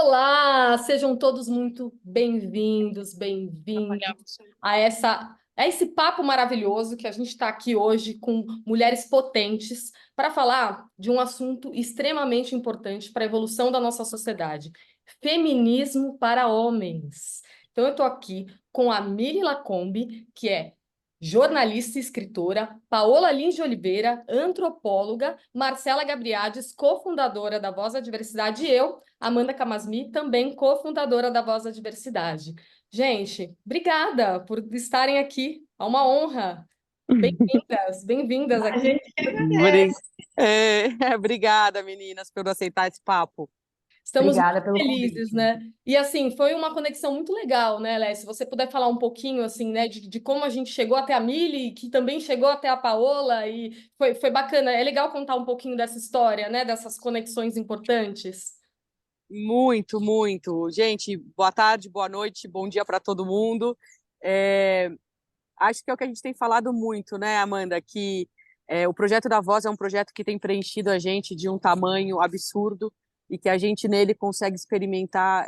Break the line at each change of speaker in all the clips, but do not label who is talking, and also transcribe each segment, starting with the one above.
Olá, sejam todos muito bem-vindos, bem-vindas a esse papo maravilhoso que a gente está aqui hoje com mulheres potentes para falar de um assunto extremamente importante para a evolução da nossa sociedade: feminismo para homens. Então, eu estou aqui com a Miri Lacombe, que é jornalista e escritora, Paola Lins de Oliveira, antropóloga, Marcela Gabriades, cofundadora da Voz da Diversidade, e eu, Amanda Camasmi, também cofundadora da Voz da Diversidade. Gente, obrigada por estarem aqui. É uma honra. Bem-vindas, bem-vindas
A
aqui.
gente que
Obri-
agradece.
Obrigada, meninas, por aceitar esse papo.
Estamos muito
Obrigada pelo
felizes,
convite.
né? E assim, foi uma conexão muito legal, né, Léo? Se você puder falar um pouquinho, assim, né, de como a gente chegou até a Mili, que também chegou até a Paola, e foi bacana. É legal contar um pouquinho dessa história, né, dessas conexões importantes.
Muito, muito. Gente, boa tarde, boa noite, bom dia para todo mundo. É, Acho que é o que a gente tem falado muito, né, Amanda? Que o projeto da Voz é um projeto que tem preenchido a gente de um tamanho absurdo e que a gente nele consegue experimentar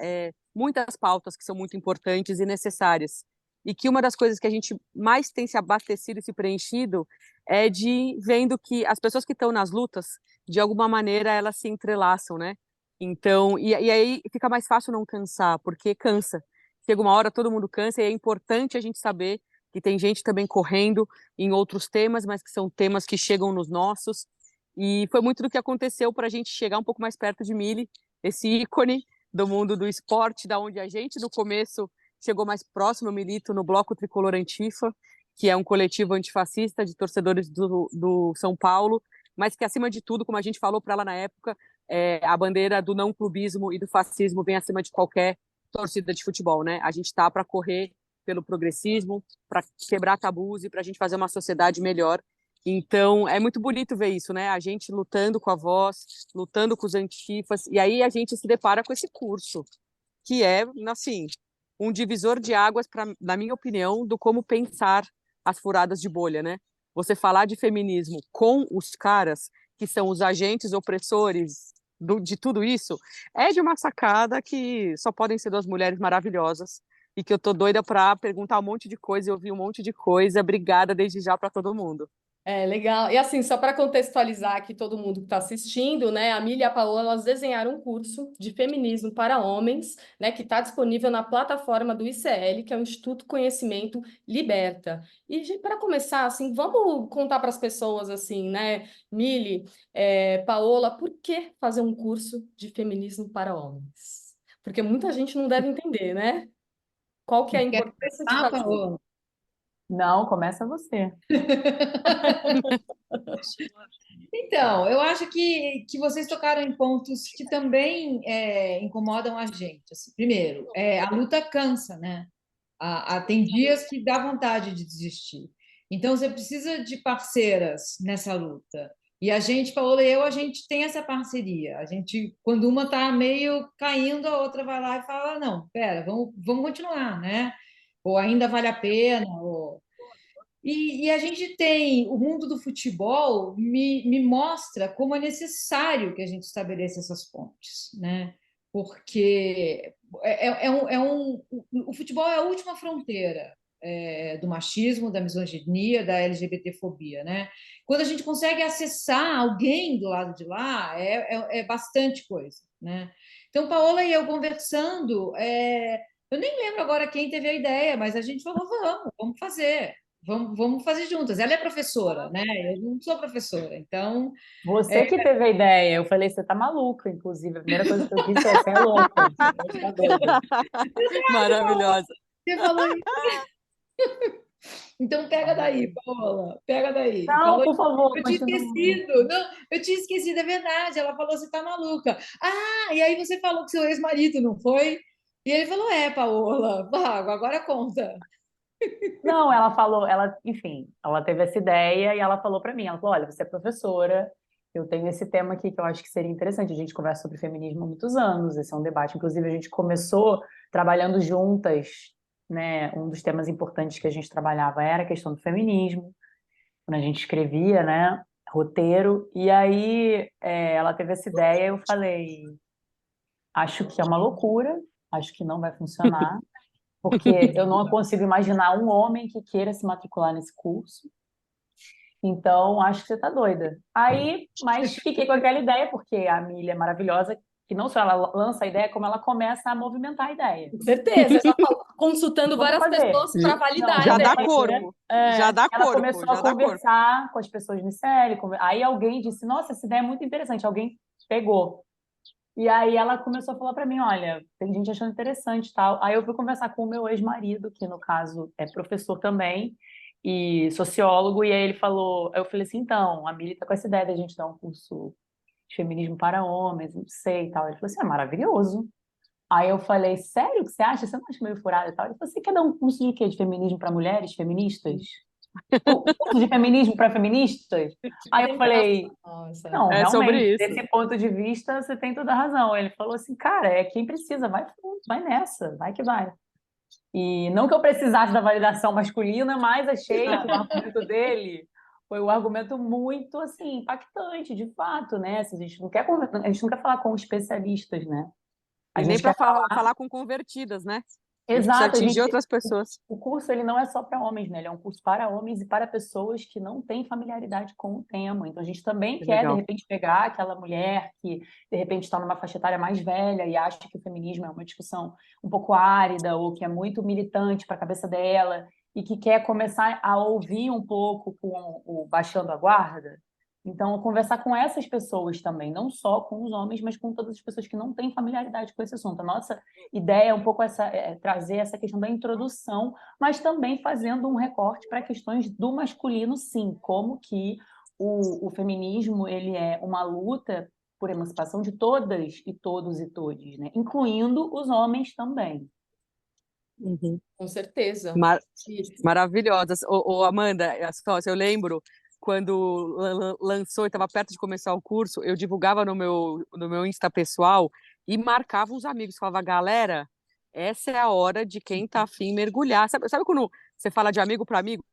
muitas pautas que são muito importantes e necessárias. E que uma das coisas que a gente mais tem se abastecido e se preenchido é de vendo que as pessoas que estão nas lutas, de alguma maneira, elas se entrelaçam, né? Então, e aí fica mais fácil não cansar, porque cansa. Chega uma hora, todo mundo cansa, e é importante a gente saber que tem gente também correndo em outros temas, mas que são temas que chegam nos nossos. E foi muito do que aconteceu para a gente chegar um pouco mais perto de Mili, esse ícone do mundo do esporte, da onde a gente no começo chegou mais próximo. Eu milito no Bloco Tricolor Antifa, que é um coletivo antifascista de torcedores do São Paulo, mas que acima de tudo, como a gente falou para ela na época, a bandeira do não clubismo e do fascismo vem acima de qualquer torcida de futebol, né? A gente está para correr pelo progressismo, para quebrar tabus e para a gente fazer uma sociedade melhor. Então, é muito bonito ver isso, né? A gente lutando com a Voz, lutando com os antifas, e aí a gente se depara com esse curso, que é, assim, um divisor de águas, na minha opinião, do como pensar as furadas de bolha, né? Você falar de feminismo com os caras que são os agentes opressores de tudo isso, é de uma sacada que só podem ser duas mulheres maravilhosas e que eu tô doida para perguntar um monte de coisa e ouvir um monte de coisa. Obrigada desde já para todo mundo.
É, legal. E assim, só para contextualizar aqui todo mundo que está assistindo, né? A Milha e a Paola, elas desenharam um curso de feminismo para homens, né? Que está disponível na plataforma do ICL, que é o Instituto Conhecimento Liberta. E para começar, assim, vamos contar para as pessoas, assim, né? Mili, Paola, por que fazer um curso de feminismo para homens? Porque muita gente não deve entender, né? Qual que é a
Quer
importância de
começar,
fazer?
Paola?
Não, começa você.
Então, eu acho que vocês tocaram em pontos que também incomodam a gente. Assim. Primeiro, a luta cansa, né? Tem dias que dá vontade de desistir. Então, você precisa de parceiras nessa luta. E a gente, Paola e eu, a gente tem essa parceria. A gente, quando uma está meio caindo, a outra vai lá e fala: não, pera, vamos continuar, né? Ou ainda vale a pena, ou e a gente tem o mundo do futebol me mostra como é necessário que a gente estabeleça essas pontes, né? Porque o futebol é a última fronteira do machismo, da misoginia, da LGBTfobia, né? Quando a gente consegue acessar alguém do lado de lá, é bastante coisa, né? Então, Paola e eu conversando, eu nem lembro agora quem teve a ideia, mas a gente falou, vamos fazer. Vamos fazer juntas. Ela é professora, né? Eu não sou professora, então é,
Você que teve a ideia. Eu falei, você tá maluca, inclusive. A primeira coisa que eu disse é, você é louca, você pode estar doida.
Maravilhosa.
você falou isso. Então pega daí, Paola, pega daí.
Não,
Falou
por
isso.
favor,
Eu tinha
continue.
esquecido. Não, eu tinha esquecido, é verdade. Ela falou, você tá maluca. Ah, e aí você falou que seu ex-marido, não foi? E ele falou, Paola, vago, agora conta.
Não, ela falou, ela, enfim, ela teve essa ideia e ela falou para mim, ela falou, olha, você é professora, eu tenho esse tema aqui que eu acho que seria interessante. A gente conversa sobre feminismo há muitos anos, esse é um debate. Inclusive, a gente começou trabalhando juntas, né? Um dos temas importantes que a gente trabalhava era a questão do feminismo, quando a gente escrevia, né, roteiro, e aí ela teve essa ideia, eu falei, Acho que é uma loucura, acho que não vai funcionar, porque eu não consigo imaginar um homem que queira se matricular nesse curso. Então, acho que você tá doida. Aí, mas fiquei com aquela ideia, porque a Milha é maravilhosa, que não só ela lança a ideia, como ela começa a movimentar a ideia.
Com certeza, eu já falo, consultando
Vamos
várias
fazer.
pessoas para validar
Não,
a
Já
vamos
dá
ideia.
fazer.
corpo. Já dá
Ela
corpo,
começou
já
a
dá corpo.
conversar com as pessoas no ICL. Aí alguém disse, nossa, essa ideia é muito interessante. Alguém pegou. E aí ela começou a falar para mim, olha, tem gente achando interessante e tal. Aí eu fui conversar com o meu ex-marido, que no caso é professor também, e sociólogo, e aí ele falou, eu falei assim, então, a Mili tá com essa ideia da gente dar um curso de feminismo para homens, não sei e tal. Ele falou assim, é maravilhoso. Aí eu falei, sério que você acha? Você não acha meio furado e tal? Ele falou, você quer dar um curso de quê? De feminismo para mulheres, feministas? Um curso de feminismo para feministas? Aí eu falei,
Nossa.
não,
É
realmente,
sobre isso.
desse ponto de vista, você tem toda a razão. Ele falou assim, cara, é quem precisa, vai fundo, vai nessa, vai que vai. E não que eu precisasse da validação masculina, mas achei que o argumento dele foi um argumento muito, assim, impactante, de fato, né? Se a gente não quer falar com especialistas, né? A
E nem
gente
para
quer
falar com convertidas, né? A gente precisa
Exato,
atingir outras pessoas.
o curso ele não é só para homens, né? Ele é um curso para homens e para pessoas que não têm familiaridade com o tema. Então a gente também
Que
quer, de
legal.
repente, pegar aquela mulher que, de repente, está numa faixa etária mais velha e acha que o feminismo é uma discussão um pouco árida ou que é muito militante para a cabeça dela e que quer começar a ouvir um pouco com o Baixando a Guarda. Então, conversar com essas pessoas também, não só com os homens, mas com todas as pessoas que não têm familiaridade com esse assunto. A nossa ideia é um pouco trazer essa questão da introdução, mas também fazendo um recorte para questões do masculino, sim, como que o feminismo ele é uma luta por emancipação de todas e todos e todes, né? Incluindo os homens também.
Uhum.
Com certeza.
Mar-
Isso.
Maravilhosas. Ô, Amanda, eu lembro quando lançou e estava perto de começar o curso, eu divulgava no meu Insta pessoal e marcava os amigos, falava, galera, essa é a hora de quem tá afim mergulhar. Sabe quando você fala de amigo para amigo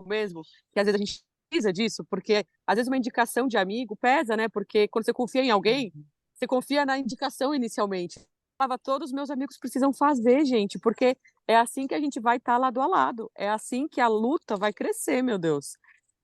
mesmo? Que às vezes a gente precisa disso, porque às vezes uma indicação de amigo pesa, né? Porque quando você confia em alguém, você confia na indicação inicialmente. Eu falava, todos os meus amigos precisam fazer, gente, porque é assim que a gente vai estar lado a lado. É assim que a luta vai crescer, meu Deus.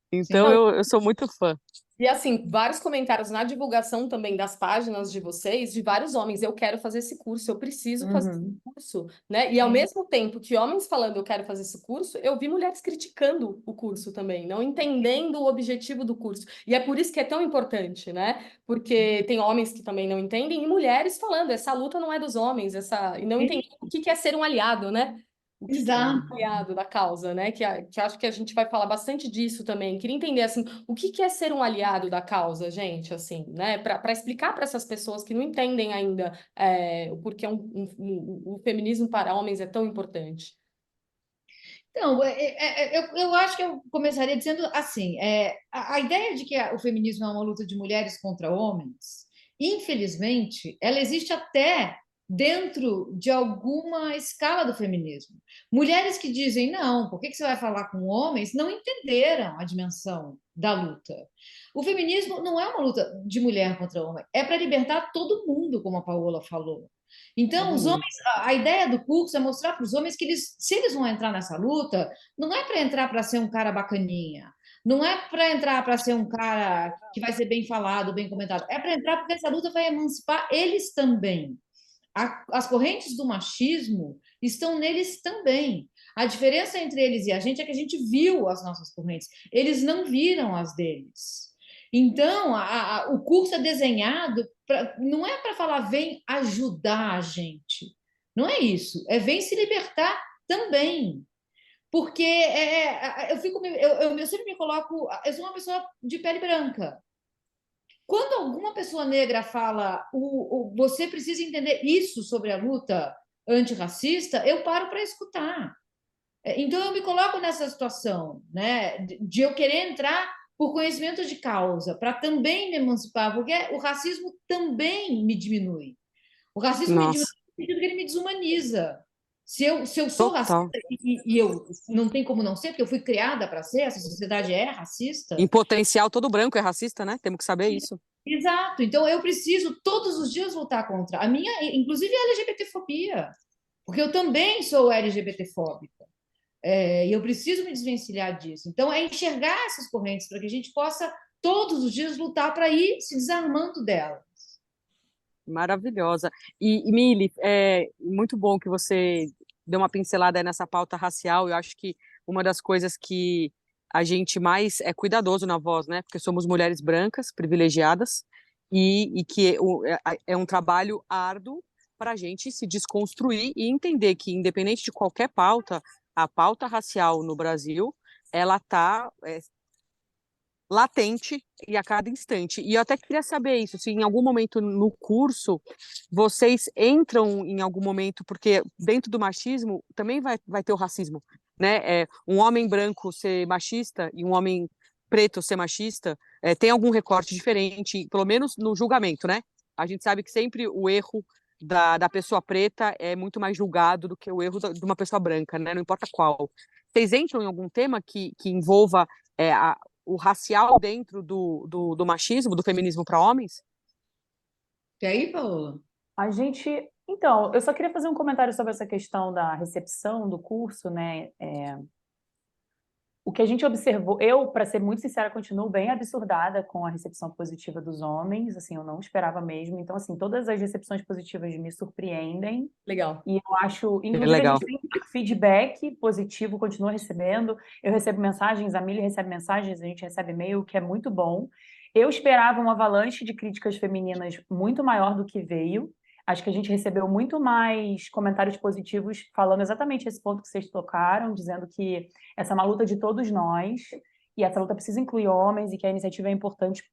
Então
Sim.
eu sou muito fã.
E assim, vários comentários na divulgação também das páginas de vocês, de vários homens, eu quero fazer esse curso, eu preciso fazer esse
Uhum.
curso, né? E ao
Sim.
mesmo tempo que homens falando eu quero fazer esse curso, eu vi mulheres criticando o curso também, não entendendo o objetivo do curso. E é por isso que é tão importante, né? Porque tem homens que também não entendem e mulheres falando, essa luta não é dos homens, e não entendendo o que é ser um aliado, né? O que é ser
Exato.
um aliado da causa, né? Que acho que a gente vai falar bastante disso também. Queria entender, assim, o que é ser um aliado da causa, gente, assim, né? Para explicar para essas pessoas que não entendem ainda o porquê o feminismo para homens é tão importante.
Então, eu acho que eu começaria dizendo assim: a ideia de que o feminismo é uma luta de mulheres contra homens, infelizmente, ela existe até dentro de alguma escala do feminismo. Mulheres que dizem, não, por que você vai falar com homens, não entenderam a dimensão da luta. O feminismo não é uma luta de mulher contra homem, é para libertar todo mundo, como a Paola falou. Então,
Todo
os
mundo.
homens, a ideia do curso é mostrar para os homens que se eles vão entrar nessa luta, não é para entrar para ser um cara bacaninha, não é para entrar para ser um cara que vai ser bem falado, bem comentado, é para entrar porque essa luta vai emancipar eles também. As correntes do machismo estão neles também. A diferença entre eles e a gente é que a gente viu as nossas correntes, eles não viram as deles. Então, o curso é desenhado, não é para falar vem ajudar a gente, não é isso, é vem se libertar também. Porque eu sempre me coloco, eu sou uma pessoa de pele branca. Quando alguma pessoa negra fala você precisa entender isso sobre a luta antirracista, eu paro para escutar. Então, eu me coloco nessa situação, né, de eu querer entrar por conhecimento de causa, para também me emancipar, porque o racismo também me diminui. O racismo me diminui
Nossa,
no sentido que ele me desumaniza. Se eu sou
Total.
racista e eu não tem como não ser, porque eu fui criada para ser, essa sociedade é racista.
Em potencial, todo branco é racista, né? Temos que saber isso.
Exato. Então eu preciso todos os dias lutar contra a minha, inclusive a LGBTfobia, porque eu também sou LGBTfóbica. E eu preciso me desvencilhar disso. Então é enxergar essas correntes para que a gente possa todos os dias lutar para ir se desarmando dela.
Maravilhosa. E Mili, é muito bom que você deu uma pincelada aí nessa pauta racial. Eu acho que uma das coisas que a gente mais é cuidadoso na voz, né? Porque somos mulheres brancas, privilegiadas, e que é um trabalho árduo para a gente se desconstruir e entender que, independente de qualquer pauta, a pauta racial no Brasil, ela está latente e a cada instante. E eu até queria saber isso, se em algum momento no curso vocês entram em algum momento, porque dentro do machismo também vai ter o racismo, né? Um homem branco ser machista e um homem preto ser machista, tem algum recorte diferente, pelo menos no julgamento, né? A gente sabe que sempre o erro da pessoa preta é muito mais julgado do que o erro de uma pessoa branca, né? Não importa qual. Vocês entram em algum tema que envolva o racial dentro do machismo, do feminismo para homens?
E aí, Paola?
A gente. Então, eu só queria fazer um comentário sobre essa questão da recepção do curso, né? O que a gente observou, eu, para ser muito sincera, continuo bem absurdada com a recepção positiva dos homens, assim, eu não esperava mesmo. Então, assim, todas as recepções positivas me surpreendem.
Legal.
E eu acho, inclusive, a
Legal.
gente tem feedback positivo, continua recebendo. Eu recebo mensagens, a Milly recebe mensagens, a gente recebe e-mail, o que é muito bom. Eu esperava uma avalanche de críticas femininas muito maior do que veio. Acho que a gente recebeu muito mais comentários positivos falando exatamente esse ponto que vocês tocaram, dizendo que essa é uma luta de todos nós e essa luta precisa incluir homens e que a iniciativa é importante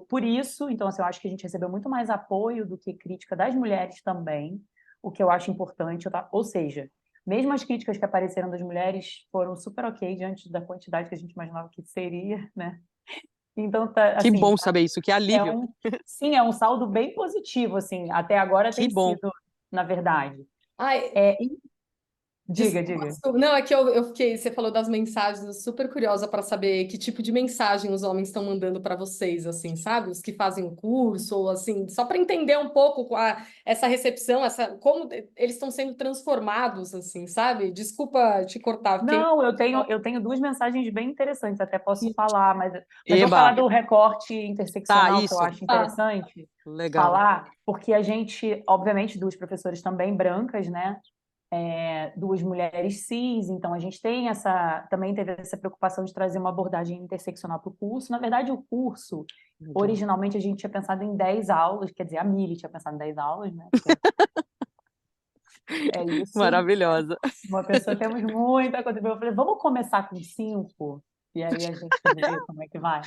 por isso. Então, assim, eu acho que a gente recebeu muito mais apoio do que crítica das mulheres também, o que eu acho importante. Ou seja, mesmo as críticas que apareceram das mulheres foram super ok diante da quantidade que a gente imaginava que seria, né? Então, tá,
Que
assim,
bom saber isso, que alívio.
sim, é um saldo bem positivo, assim, até agora
Que
tem
bom.
sido, na verdade.
Ai,
Diga, diga.
Não, é que eu fiquei, você falou das mensagens, eu super curiosa para saber que tipo de mensagem os homens estão mandando para vocês, assim, sabe? Os que fazem o curso, ou assim, só para entender um pouco essa recepção, como eles estão sendo transformados, assim, sabe? Desculpa te cortar, fiquei.
Não, eu tenho duas mensagens bem interessantes, até posso falar, mas vou falar
Eba,
do recorte
tá,
interseccional que eu
isso.
acho
Ah,
interessante
Legal.
falar, porque a gente, obviamente, duas professoras também brancas, né? Duas mulheres cis, então a gente também teve essa preocupação de trazer uma abordagem interseccional para o curso. Na verdade, o curso,
Legal.
originalmente, a gente tinha pensado em 10 aulas, quer dizer, a Mili tinha pensado em 10 aulas, né? Porque é isso.
Maravilhosa.
Uma pessoa, temos muita coisa. Eu falei, vamos começar com 5? E aí a gente vê como é que vai.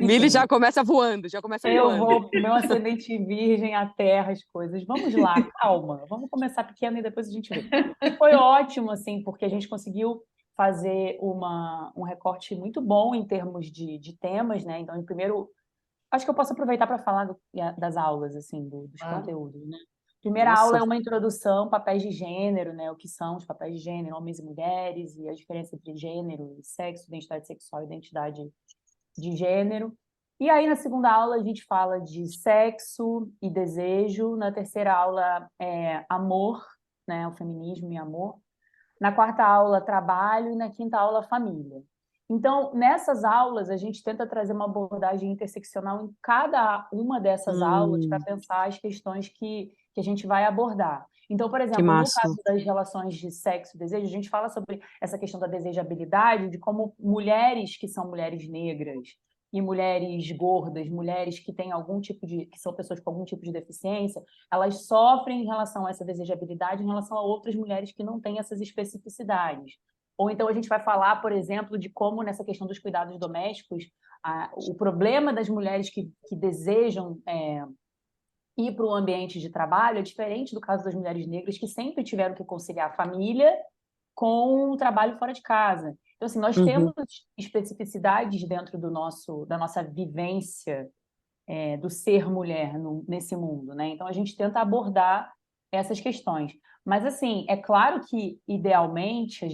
Mili
Enfim,
já começa voando, já começa
eu
voando.
vou, meu ascendente virgem, a terra, as coisas. Vamos lá, calma. Vamos começar pequeno e depois a gente vê. E foi ótimo, assim, porque a gente conseguiu fazer um recorte muito bom em termos de temas, né? Então, primeiro, acho que eu posso aproveitar para falar das aulas, assim, dos
ah,
conteúdos, né? Primeira aula
Nossa,
é uma introdução, papéis de gênero, né? O que são os papéis de gênero, homens e mulheres, e a diferença entre gênero e sexo, identidade sexual e identidade de gênero. E aí, na segunda aula, a gente fala de sexo e desejo. Na terceira aula, amor, né? O feminismo e amor. Na quarta aula, trabalho. E na quinta aula, família. Então, nessas aulas, a gente tenta trazer uma abordagem interseccional em cada uma dessas aulas para pensar as questões que a gente vai abordar. Então, por
que
exemplo, no
massa.
caso das relações de sexo e desejo, a gente fala sobre essa questão da desejabilidade, de como mulheres que são mulheres negras e mulheres gordas, mulheres que têm que são pessoas com algum tipo de deficiência, elas sofrem em relação a essa desejabilidade em relação a outras mulheres que não têm essas especificidades. Ou então a gente vai falar, por exemplo, de como nessa questão dos cuidados domésticos, o problema das mulheres que desejam ir para o ambiente de trabalho é diferente do caso das mulheres negras que sempre tiveram que conciliar a família com o trabalho fora de casa. Então, assim, nós temos
Uhum.
especificidades dentro da nossa vivência do ser mulher nesse mundo, né? Então, a gente tenta abordar essas questões. Mas, assim, é claro que, idealmente,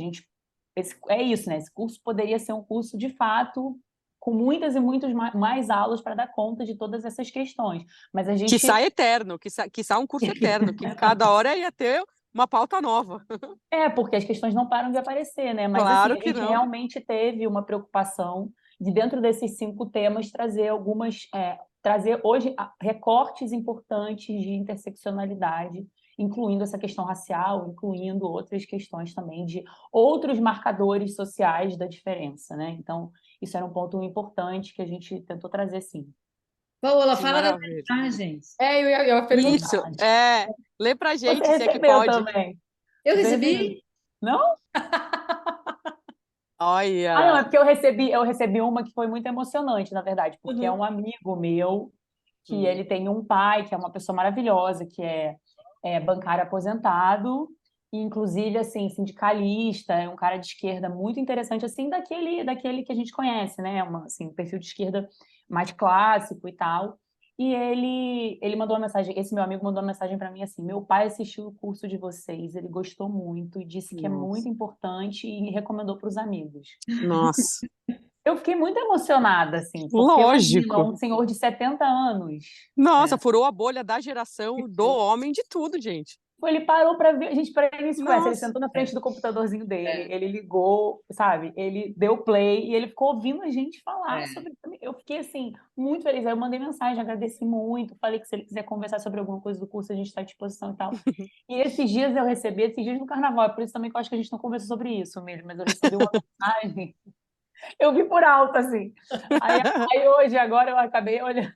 é isso, né? Esse curso poderia ser um curso, de fato, com muitas e muitas mais aulas para dar conta de todas essas questões. Mas a gente...
Quiçá eterno, quiçá um curso eterno, que cada hora ia ter uma pauta nova.
Porque as questões não param de aparecer, né? Mas, assim,
Claro
a
que
gente
não.
realmente teve uma preocupação de, dentro desses 5 temas, trazer hoje recortes importantes de interseccionalidade, incluindo essa questão racial, incluindo outras questões também de outros marcadores sociais da diferença, né? Então, isso era um ponto importante que a gente tentou trazer, sim.
Paola,
Que
fala das
maravilha.
mensagens.
Eu ia perguntar.
Isso, lê pra
Você
gente, se é que
recebeu
pode.
também?
Eu
Você recebeu?
recebi?
Não? Não, é
Olha,
porque eu recebi uma que foi muito emocionante, na verdade, porque é
Uhum.
um amigo meu que ele tem um pai que é uma pessoa maravilhosa, que é bancário aposentado, e inclusive, assim, sindicalista, é um cara de esquerda muito interessante, assim, daquele que a gente conhece, né? Assim, um perfil de esquerda mais clássico e tal. E ele mandou uma mensagem, esse meu amigo mandou uma mensagem para mim assim: meu pai assistiu o curso de vocês, ele gostou muito e disse que é muito
nossa,
importante e recomendou para os amigos.
nossa,
Eu fiquei muito emocionada, assim, porque imagina,
lógico.
um senhor de 70 anos.
Nossa,
É.
furou a bolha da geração do homem de tudo, gente.
Ele parou para ver, a gente, para início de conversa, ele
Nossa,
sentou na frente do computadorzinho dele,
É,
ele ligou, sabe? Ele deu play e ele ficou ouvindo a gente falar
é.
sobre. Eu fiquei, assim, muito feliz. Aí eu mandei mensagem, agradeci muito, falei que se ele quiser conversar sobre alguma coisa do curso, a gente está à disposição e tal. E esses dias no carnaval, é por isso também que eu acho que a gente não conversou sobre isso mesmo, mas eu recebi uma mensagem. Eu vi por alto, assim. Aí, agora, eu acabei olhando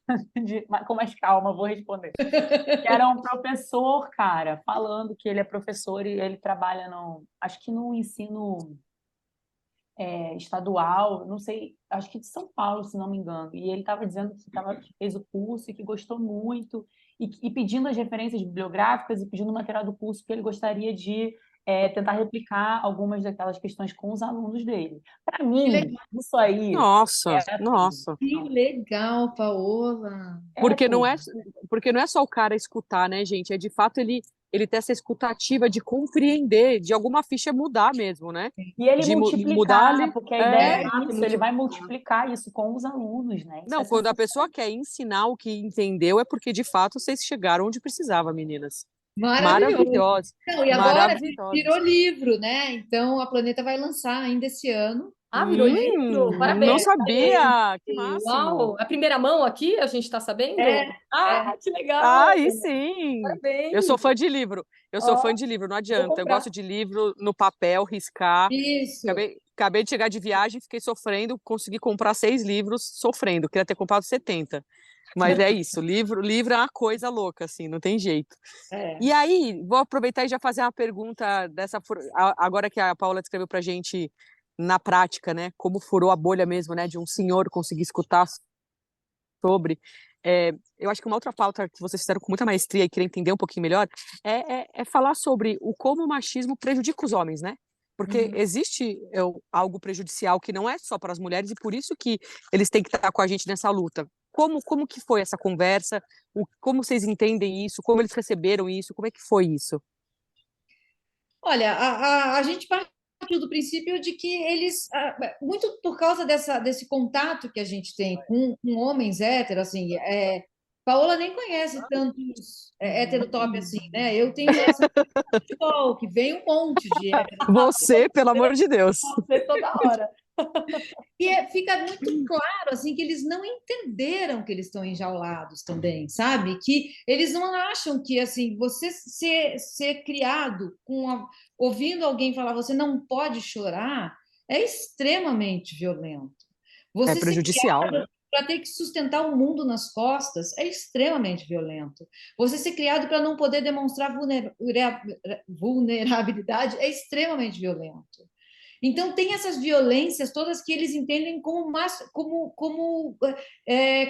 com mais calma, vou responder. Que era um professor, cara, falando que ele é professor e ele trabalha acho que no ensino estadual, não sei, acho que de São Paulo, se não me engano. E ele estava dizendo que fez o curso e que gostou muito, e pedindo as referências bibliográficas e pedindo o material do curso que ele gostaria de tentar replicar algumas daquelas questões com os alunos dele. Para
Que
mim,
legal,
isso aí
nossa,
assim,
nossa.
que legal, Paola.
Porque não é,
tudo.
porque não é só o cara escutar, né, gente? É de fato ele ter essa escutativa de compreender, de alguma ficha mudar mesmo, né?
E ele
De mudar
multiplicar,
ali.
porque a ideia
É,
é
Exato,
isso, ele vai
multiplicar.
multiplicar isso com os alunos, né? Isso é
não, quando a
sensacional.
pessoa quer ensinar o que entendeu, é porque de fato vocês chegaram onde precisava, meninas.
Maravilhoso.
Maravilhosas,
Não, e agora virou
maravilhosas.
livro, né? Então a Planeta vai lançar ainda esse ano.
Ah, virou livro?
Não
Parabéns.
sabia, que
Uau!
máximo.
A primeira mão aqui, a gente está sabendo?
É, é.
Ah, que legal!
Aí sim. Eu sou
Parabéns!
fã de livro. Eu sou
Ó,
fã de livro, não
vou
adianta. Eu gosto
comprar.
de livro no papel, riscar.
Isso.
Acabei de chegar de viagem, fiquei sofrendo, consegui comprar 6 livros sofrendo. Queria ter comprado 70. Mas é isso, livro é uma coisa louca, assim, não tem jeito.
É.
E aí, vou aproveitar e já fazer uma pergunta agora que a Paula descreveu pra gente na prática, né? Como furou a bolha mesmo, né? De um senhor conseguir escutar sobre. Eu acho que uma outra pauta que vocês fizeram com muita maestria e queria entender um pouquinho melhor é falar sobre como o machismo prejudica os homens, né? Porque
Uhum.
existe algo prejudicial que não é só para as mulheres e por isso que eles têm que estar com a gente nessa luta. Como que foi essa conversa? Como vocês entendem isso? Como eles receberam isso? Como é que foi isso?
Olha, a gente partiu do princípio de que eles, muito por causa desse contato que a gente tem com homens héteros, assim, Paola nem conhece tantos heterotop assim, né? Eu tenho relação com futebol, que vem um monte de hétero.
Você, pelo amor de Deus.
Você toda hora.
E fica muito claro assim que eles não entenderam que eles estão enjaulados também, sabe? Que eles não acham que assim você ser criado ouvindo alguém falar você não pode chorar é extremamente violento.
É
Você ser
prejudicial, né?
criado para ter que sustentar o mundo nas costas é extremamente violento. Você ser criado para não poder demonstrar vulnerabilidade é extremamente violento. Então, tem essas violências todas que eles entendem como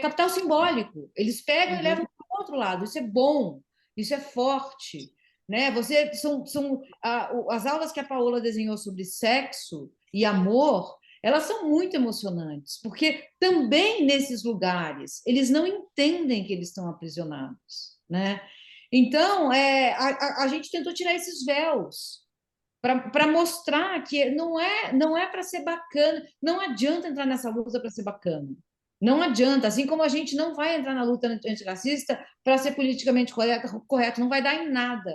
capital simbólico. Eles pegam e
Uhum.
levam para o outro lado. Isso é bom, isso é forte. Né? As aulas que a Paola desenhou sobre sexo e amor, elas são muito emocionantes, porque também nesses lugares eles não entendem que eles estão aprisionados. Né? Então, a gente tentou tirar esses véus para mostrar que não é para ser bacana, não adianta entrar nessa luta para ser bacana. Não adianta, assim como a gente não vai entrar na luta antirracista para ser politicamente correto, não vai dar em nada.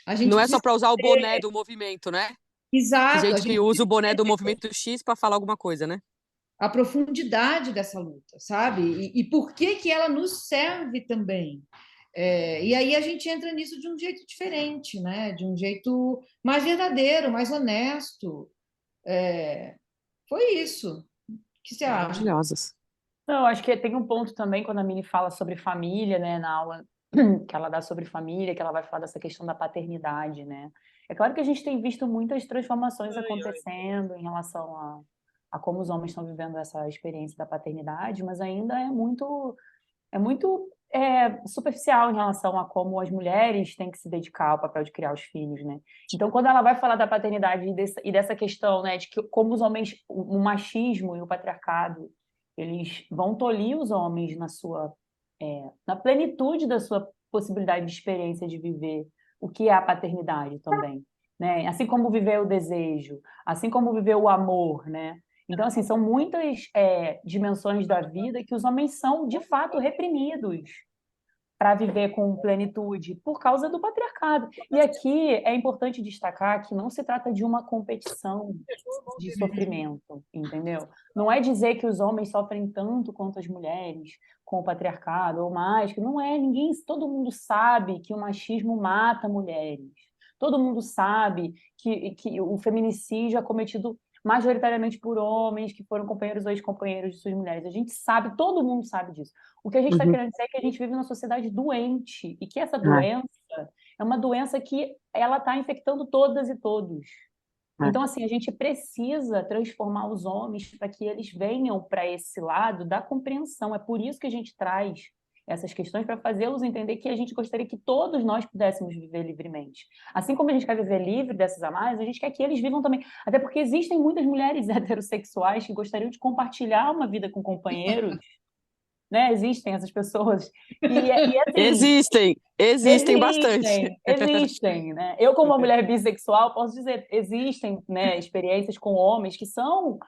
A gente
Não é só
precisa
para usar o boné
ter,
do movimento, né? Tem
exato, a
gente que
gente
usa o boné
precisa
do
ter
movimento X para falar alguma coisa, né?
a profundidade dessa luta, sabe? E por que que ela nos serve também. E aí a gente entra nisso de um jeito diferente, né? De um jeito mais verdadeiro, mais honesto. Foi isso. O que você acha?
Maravilhosas.
Não, acho que tem um ponto também quando a Mini fala sobre família, né, na aula que ela dá sobre família, que ela vai falar dessa questão da paternidade, né? É claro que a gente tem visto muitas transformações acontecendo em relação a como os homens estão vivendo essa experiência da paternidade, mas ainda é muito superficial em relação a como as mulheres têm que se dedicar ao papel de criar os filhos, né? Então, quando ela vai falar da paternidade e dessa questão, né, de que como os homens, o machismo e o patriarcado, eles vão tolir os homens na plenitude da sua possibilidade de experiência de viver o que é a paternidade também, né? Assim como viver o desejo, assim como viver o amor, né? Então, assim, são muitas dimensões da vida que os homens são, de fato, reprimidos para viver com plenitude por causa do patriarcado. E aqui é importante destacar que não se trata de uma competição de sofrimento, entendeu? Não é dizer que os homens sofrem tanto quanto as mulheres com o patriarcado ou mais, que não é, ninguém, todo mundo sabe que o machismo mata mulheres. Todo mundo sabe que o feminicídio é cometido majoritariamente por homens que foram companheiros ou ex-companheiros de suas mulheres. A gente sabe, todo mundo sabe disso. O que a gente está
Uhum.
querendo dizer é que a gente vive numa sociedade doente e que essa
É,
doença é uma doença que ela está infectando todas e todos.
é.
Então, assim, a gente precisa transformar os homens para que eles venham para esse lado da compreensão. É por isso que a gente traz essas questões para fazê-los entender que a gente gostaria que todos nós pudéssemos viver livremente. Assim como a gente quer viver livre dessas amarras, a gente quer que eles vivam também. Até porque existem muitas mulheres heterossexuais que gostariam de compartilhar uma vida com companheiros, né? Existem essas pessoas. E assim,
Existem bastante.
existem, né? Eu, como uma mulher bissexual, posso dizer, existem, né, experiências com homens que são,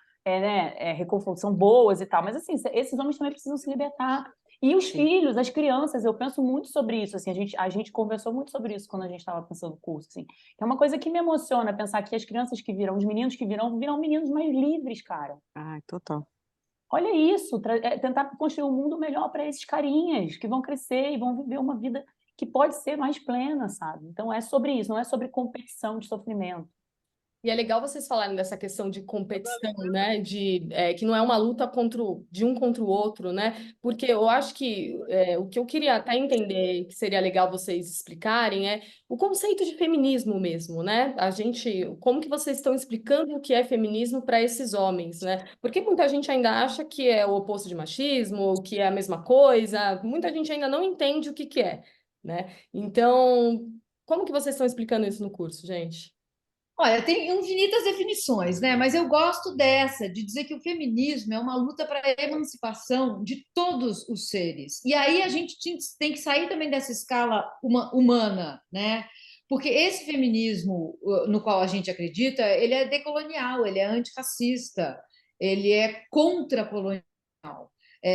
são boas e tal, mas assim, esses homens também precisam se libertar. E os filhos, as crianças, eu penso muito sobre isso, assim, a gente conversou muito sobre isso quando a gente estava pensando no curso, assim, que é uma coisa que me emociona pensar que as crianças que virão, os meninos que virão meninos mais livres, cara.
Ai, total.
Olha isso, tentar construir um mundo melhor para esses carinhas que vão crescer e vão viver uma vida que pode ser mais plena, sabe? Então é sobre isso, não é sobre competição de sofrimento.
E é legal vocês falarem dessa questão de competição, né? Que não é uma luta de um contra o outro, né? Porque eu acho que o que eu queria até entender, que seria legal vocês explicarem, é o conceito de feminismo mesmo, né? Como que vocês estão explicando o que é feminismo para esses homens, né? Porque muita gente ainda acha que é o oposto de machismo, ou que é a mesma coisa, muita gente ainda não entende o que que é, né? Então, como que vocês estão explicando isso no curso, gente?
Olha, tem infinitas definições, né? Mas eu gosto dessa, de dizer que o feminismo é uma luta para a emancipação de todos os seres. E aí a gente tem que sair também dessa escala humana, né? Porque esse feminismo no qual a gente acredita, ele é decolonial, ele é antirracista, ele é contracolonial.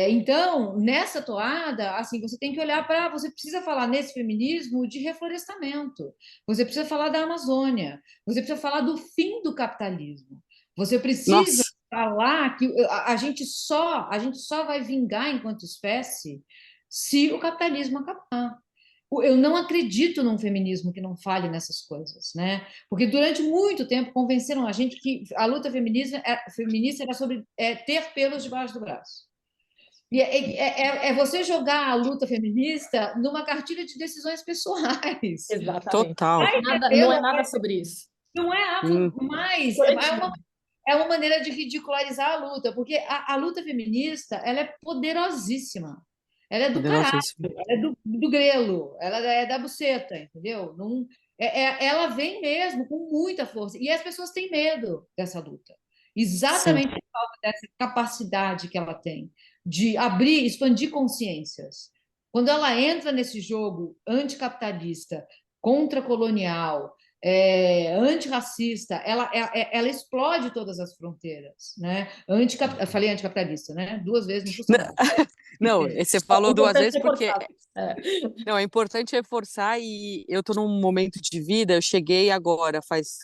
Então, nessa toada, assim, você tem que olhar para, você precisa falar nesse feminismo de reflorestamento, você precisa falar da Amazônia, você precisa falar do fim do capitalismo, você precisa
Nossa,
falar que a gente só vai vingar enquanto espécie se o capitalismo acabar. Eu não acredito num feminismo que não fale nessas coisas, né? Porque durante muito tempo convenceram a gente que a luta feminista era sobre ter pelos debaixo do braço. E é você jogar a luta feminista numa cartilha de decisões pessoais.
Exatamente.
total.
Não é nada sobre isso.
Não é
Hum,
mais. É uma maneira de ridicularizar a luta, porque a luta feminista ela é poderosíssima. Ela é do caralho,
poderosíssimo.
ela é do grelo, ela é da buceta, entendeu? Não, ela vem mesmo com muita força. E as pessoas têm medo dessa luta.
Sim.
Exatamente por causa dessa capacidade que ela tem de abrir, expandir consciências. Quando ela entra nesse jogo anticapitalista, contracolonial, antirracista, ela explode todas as fronteiras, né? Eu falei anticapitalista, né? 2 vezes não funcionou.
Não, você
É
falou 2
importante
vezes porque
reforçar. É.
não, é importante reforçar e eu estou num momento de vida, eu cheguei agora, faz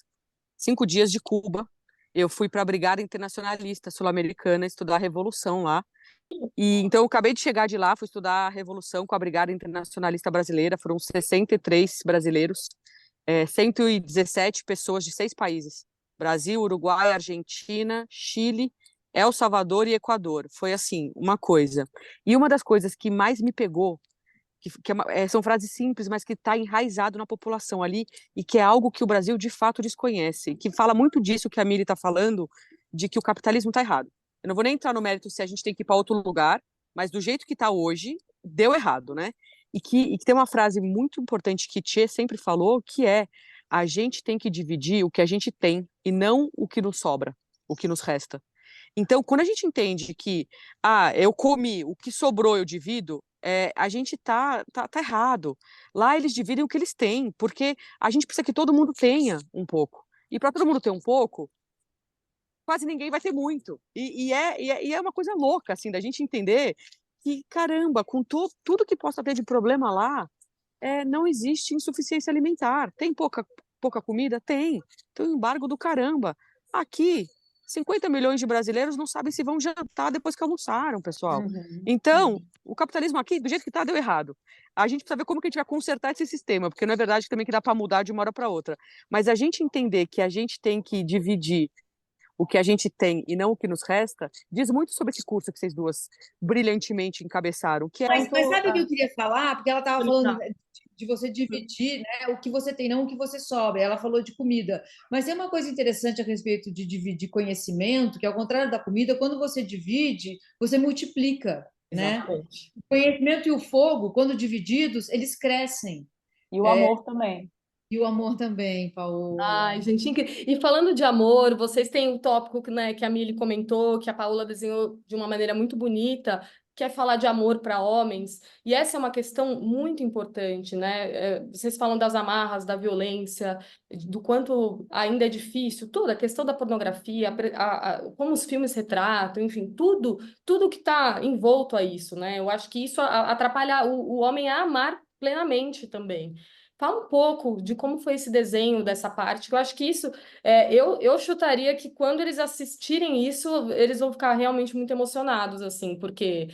5 dias de Cuba, eu fui para a Brigada Internacionalista Sul-Americana estudar a Revolução lá, e então eu acabei de chegar de lá, fui estudar a Revolução com a Brigada Internacionalista Brasileira, foram 63 brasileiros, 117 pessoas de 6 países, Brasil, Uruguai, Argentina, Chile, El Salvador e Equador, foi assim, uma coisa. E uma das coisas que mais me pegou são frases simples, mas que está enraizado na população ali e que é algo que o Brasil de fato desconhece, que fala muito disso que a Miri está falando, de que o capitalismo está errado. Eu não vou nem entrar no mérito se a gente tem que ir para outro lugar, mas do jeito que está hoje, deu errado, né? E que tem uma frase muito importante que Tchê sempre falou, que é: a gente tem que dividir o que a gente tem e não o que nos sobra, o que nos resta. Então, quando a gente entende que, eu comi, o que sobrou eu divido, a gente tá errado. Lá eles dividem o que eles têm, porque a gente precisa que todo mundo tenha um pouco. E para todo mundo ter um pouco, quase ninguém vai ter muito. E é uma coisa louca, assim, da gente entender que, caramba, com tudo que possa ter de problema lá, não existe insuficiência alimentar. Tem pouca comida? Tem. Tem um embargo do caramba. Aqui, 50 milhões de brasileiros não sabem se vão jantar depois que almoçaram, pessoal. Então, o capitalismo aqui, do jeito que está, deu errado. A gente precisa ver como que a gente vai consertar esse sistema, porque não é verdade também que dá para mudar de uma hora para outra. Mas a gente entender que a gente tem que dividir o que a gente tem e não o que nos resta, diz muito sobre esse curso que vocês duas brilhantemente encabeçaram, que é
Mas sabe o que eu queria falar? Porque ela estava falando
Tá.
de você dividir, né, o que você tem, não o que você sobra. Ela falou de comida. Mas tem uma coisa interessante a respeito de dividir conhecimento, que ao contrário da comida, quando você divide, você multiplica, né?
Exatamente.
O conhecimento e o fogo, quando divididos, eles crescem.
E o amor também.
E o amor também, Paola.
Ai, gente, e falando de amor, vocês têm o tópico que, né, que a Mili comentou, que a Paola desenhou de uma maneira muito bonita, que é falar de amor para homens. E essa é uma questão muito importante, né? Vocês falam das amarras, da violência, do quanto ainda é difícil, tudo, a questão da pornografia, como os filmes retratam, enfim, tudo que está envolto a isso, né? Eu acho que isso atrapalha o homem a amar plenamente também. Fala um pouco de como foi esse desenho dessa parte, que eu acho que isso, eu chutaria que quando eles assistirem isso, eles vão ficar realmente muito emocionados, assim, porque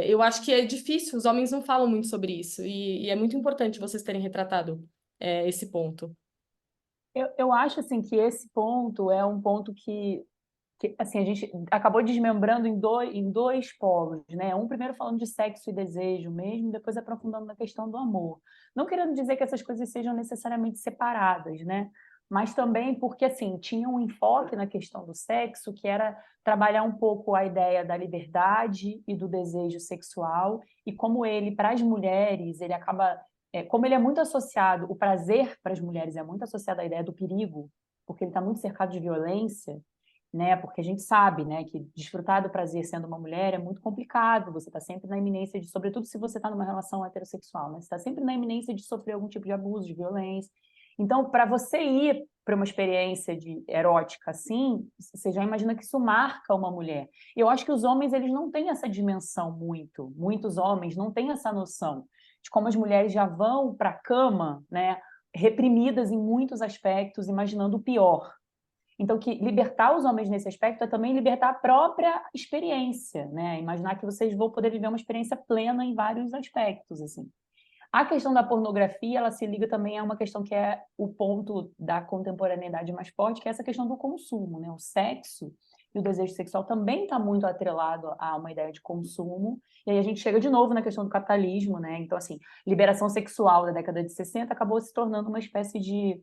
eu acho que é difícil, os homens não falam muito sobre isso, e é muito importante vocês terem retratado esse ponto.
Eu acho assim que esse ponto é um ponto que assim, a gente acabou desmembrando em dois polos, né? Um primeiro falando de sexo e desejo mesmo, depois aprofundando na questão do amor. Não querendo dizer que essas coisas sejam necessariamente separadas, né? Mas também porque, assim, tinha um enfoque na questão do sexo que era trabalhar um pouco a ideia da liberdade e do desejo sexual e como ele, para as mulheres, ele acaba... como ele é muito associado, o prazer para as mulheres é muito associado à ideia do perigo, porque ele está muito cercado de violência, né? Porque a gente sabe, né, que desfrutar do prazer sendo uma mulher é muito complicado. Você está sempre na iminência de, sobretudo se você está numa relação heterossexual, né? Você está sempre na iminência de sofrer algum tipo de abuso, de violência. Então, para você ir para uma experiência de erótica assim, você já imagina que isso marca uma mulher. E eu acho que os homens eles não têm essa dimensão muito. Muitos homens não têm essa noção de como as mulheres já vão para a cama, né, reprimidas em muitos aspectos, imaginando o pior. Então, que libertar os homens nesse aspecto é também libertar a própria experiência, né? Imaginar que vocês vão poder viver uma experiência plena em vários aspectos, assim. A questão da pornografia, ela se liga também a uma questão que é o ponto da contemporaneidade mais forte, que é essa questão do consumo, né? O sexo e o desejo sexual também está muito atrelado a uma ideia de consumo. E aí a gente chega de novo na questão do capitalismo, né? Então, assim, liberação sexual da década de 60 acabou se tornando uma espécie de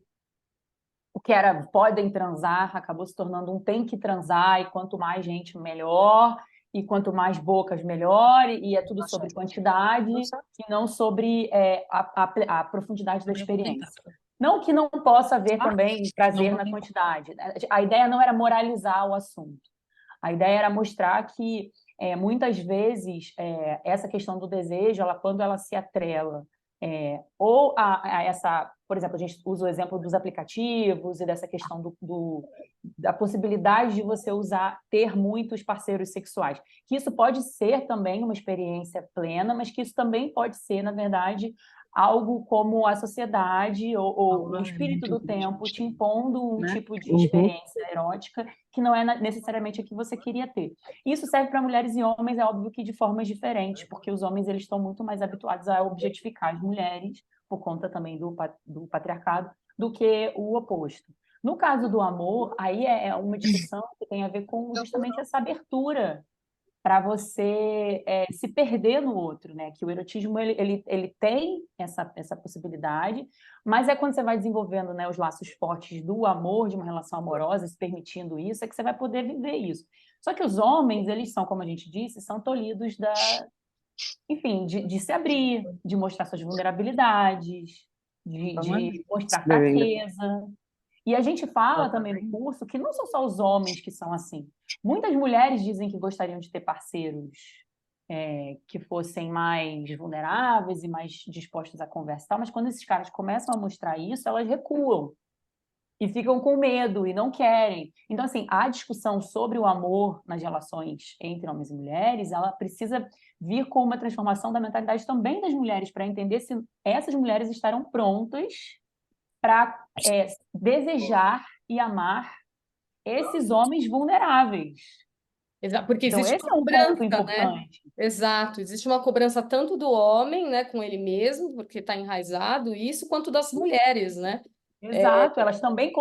o que era podem transar acabou se tornando um tem que transar, e quanto mais gente, melhor, e quanto mais bocas, melhor, e é tudo sobre quantidade e não sobre a profundidade da experiência. Não que não possa haver também prazer na quantidade. A ideia não era moralizar o assunto. A ideia era mostrar que muitas vezes essa questão do desejo, quando ela se atrela ou a essa, por exemplo, a gente usa o exemplo dos aplicativos e dessa questão da possibilidade de você ter muitos parceiros sexuais, que isso pode ser também uma experiência plena, mas que isso também pode ser, na verdade, algo como a sociedade ou o espírito do tempo te impondo um tipo de experiência erótica que não é necessariamente a que você queria ter. Isso serve para mulheres e homens, é óbvio que de formas diferentes, porque os homens eles estão muito mais habituados a objetificar as mulheres, por conta também do patriarcado, do que o oposto. No caso do amor, aí é uma discussão que tem a ver com justamente essa abertura para você se perder no outro, né? Que o erotismo ele tem essa possibilidade, mas é quando você vai desenvolvendo, né, os laços fortes do amor, de uma relação amorosa, se permitindo isso, é que você vai poder viver isso. Só que os homens, eles são, como a gente disse, são tolhidos enfim, de se abrir, de mostrar suas vulnerabilidades, de mostrar fraqueza. E a gente fala também no curso que não são só os homens que são assim. Muitas mulheres dizem que gostariam de ter parceiros que fossem mais vulneráveis e mais dispostos a conversar, mas quando esses caras começam a mostrar isso, elas recuam e ficam com medo e não querem. Então, assim, a discussão sobre o amor nas relações entre homens e mulheres, ela precisa vir com uma transformação da mentalidade também das mulheres, para entender se essas mulheres estarão prontas para desejar e amar esses homens vulneráveis.
Porque
Então,
existe
esse
uma
é um ponto
cobrança, né?
importante.
Exato, existe uma cobrança tanto do homem, né, com ele mesmo, porque está enraizado isso, quanto das mulheres, né?
Exato, elas também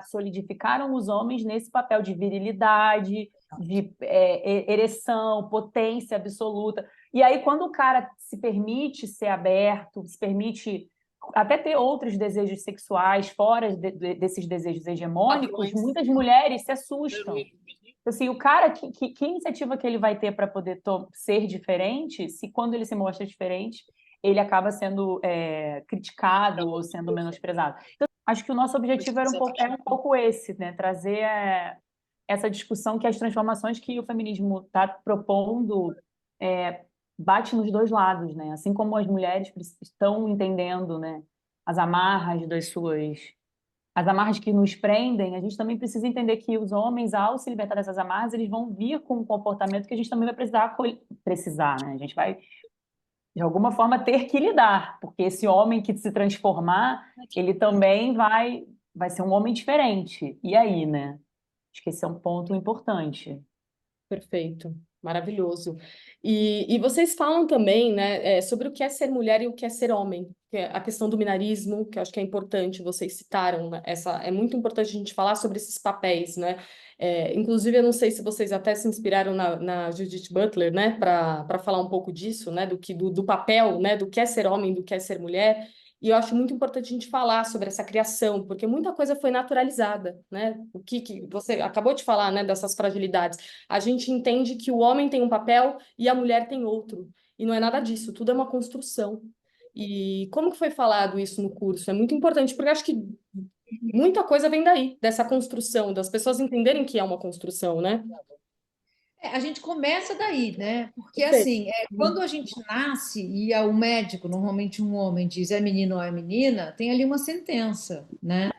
solidificaram os homens nesse papel de virilidade, de ereção, potência absoluta. E aí, quando o cara se permite ser aberto, se permite até ter outros desejos sexuais fora desses desejos hegemônicos,
Padrões.
muitas mulheres se assustam. Assim, o cara, que iniciativa que ele vai ter para poder ser diferente, se quando ele se mostra diferente, ele acaba sendo criticado ou sendo menosprezado. Então, acho que o nosso objetivo era um pouco esse, né? Trazer essa discussão que as transformações que o feminismo está propondo bate nos dois lados, né? Assim como as mulheres estão entendendo, né, as amarras que nos prendem, a gente também precisa entender que os homens, ao se libertar dessas amarras, eles vão vir com um comportamento que a gente também vai precisar, né? A gente vai, de alguma forma, ter que lidar, porque esse homem que se transformar, ele também vai ser um homem diferente. E aí, né? Acho que esse é um ponto importante.
Perfeito, maravilhoso. E vocês falam também, né, sobre o que é ser mulher e o que é ser homem, que é a questão do binarismo, que eu acho que é importante, vocês citaram, né, é muito importante a gente falar sobre esses papéis, né? Inclusive, eu não sei se vocês até se inspiraram na Judith Butler, né, para falar um pouco disso, né, do papel, né, do que é ser homem, do que é ser mulher. E eu acho muito importante a gente falar sobre essa criação, porque muita coisa foi naturalizada, né? O que você acabou de falar, né, dessas fragilidades. A gente entende que o homem tem um papel e a mulher tem outro. E não é nada disso, tudo é uma construção. E como que foi falado isso no curso? É muito importante, porque eu acho que muita coisa vem daí, dessa construção, das pessoas entenderem que é uma construção, né?
A gente começa daí, né? Porque
Perfeito.
assim, quando a gente nasce e o médico, normalmente um homem, diz é menino ou é menina, tem ali uma sentença, né?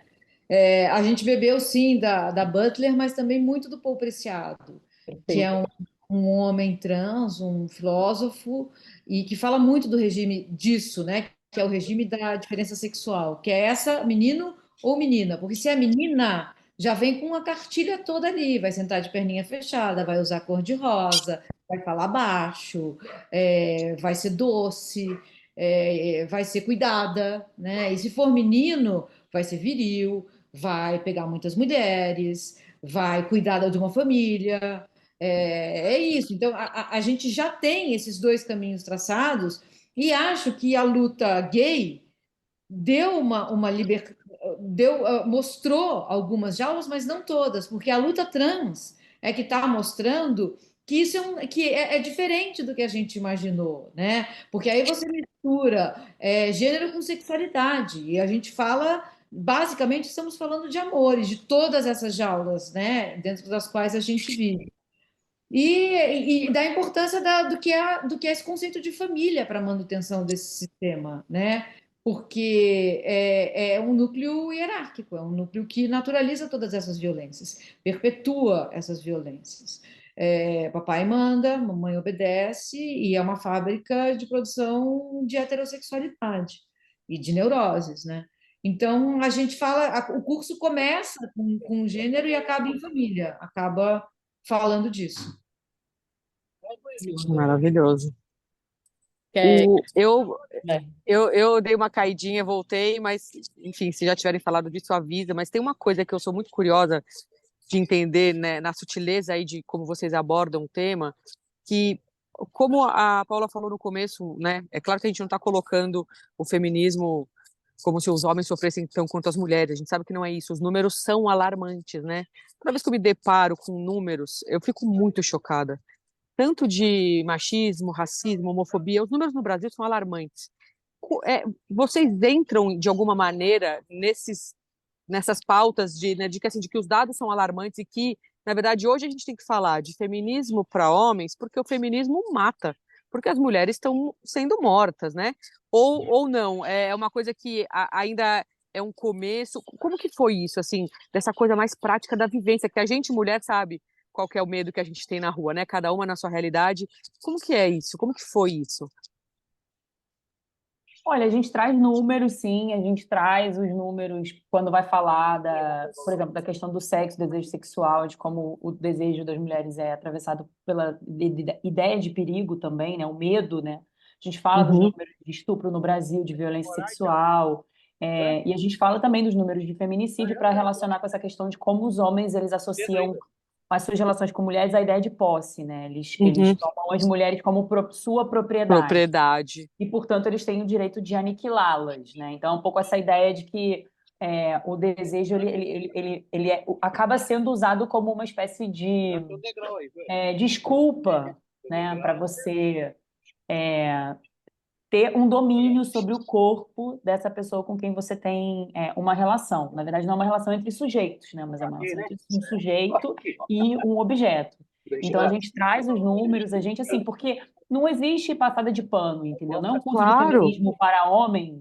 A gente bebeu sim da Butler, mas também muito do Paul Preciado, que é
Perfeito.
um homem trans, um filósofo, e que fala muito do regime disso, né? Que é o regime da diferença sexual, que é essa menino ou menina, porque se é menina, já vem com uma cartilha toda ali, vai sentar de perninha fechada, vai usar cor de rosa, vai falar baixo, vai ser doce, vai ser cuidada, né? E se for menino, vai ser viril, vai pegar muitas mulheres, vai cuidar de uma família. É isso. Então, a gente já tem esses dois caminhos traçados e acho que a luta gay deu uma liberdade, mostrou algumas jaulas, mas não todas, porque a luta trans é que está mostrando que isso é diferente do que a gente imaginou, né? Porque aí você mistura gênero com sexualidade e a gente fala, basicamente, estamos falando de amores, de todas essas jaulas, né? Dentro das quais a gente vive. e da importância do que é esse conceito de família para a manutenção desse sistema, né? Porque é um núcleo hierárquico, é um núcleo que naturaliza todas essas violências, perpetua essas violências. Papai manda, mamãe obedece, e é uma fábrica de produção de heterossexualidade e de neuroses, né? Então, a gente fala, o curso começa com gênero e acaba em família, acaba falando disso.
Maravilhoso.
É, né?
Eu dei uma caidinha, voltei, mas, enfim, se já tiverem falado disso, avisa. Mas tem uma coisa que eu sou muito curiosa de entender, né, na sutileza aí de como vocês abordam o tema, que, como a Paula falou no começo, né, é claro que a gente não está colocando o feminismo como se os homens sofressem tão quanto as mulheres. A gente sabe que não é isso. Os números são alarmantes, né? Toda vez que eu me deparo com números, eu fico muito chocada. Tanto de machismo, racismo, homofobia, os números no Brasil são alarmantes. Vocês entram de alguma maneira nessas pautas né, de que, assim, de que os dados são alarmantes e que, na verdade, hoje a gente tem que falar de feminismo para homens, porque o feminismo mata, porque as mulheres estão sendo mortas, né? Ou não, é uma coisa que ainda é um começo. Como que foi isso, assim, dessa coisa mais prática da vivência, que a gente, mulher, sabe qual que é o medo que a gente tem na rua, né? Cada uma na sua realidade. Como que é isso? Como que foi isso?
Olha, a gente traz números, sim, a gente traz os números quando vai falar por exemplo, da questão do sexo, do desejo sexual, de como o desejo das mulheres é atravessado pela ideia de perigo também, né? O medo, né? A gente fala dos
Uhum,
números de estupro no Brasil, de violência sexual, e a gente fala também dos números de feminicídio para relacionar com essa questão de como os homens eles associam as suas relações com mulheres à ideia de posse, né? Eles
uhum.
tomam as mulheres como sua propriedade
Propriedade.
e, portanto, eles têm o direito de aniquilá-las, né? Então, é um pouco essa ideia de que o desejo acaba sendo usado como uma espécie de desculpa, né, para você ter um domínio sobre o corpo dessa pessoa com quem você tem uma relação. Na verdade, não é uma relação entre sujeitos, né, mas é uma relação entre um sujeito e um objeto. Então, a gente traz os números, a gente, assim, porque não existe passada de pano, entendeu? Não é um curso de
Claro,
feminismo para homens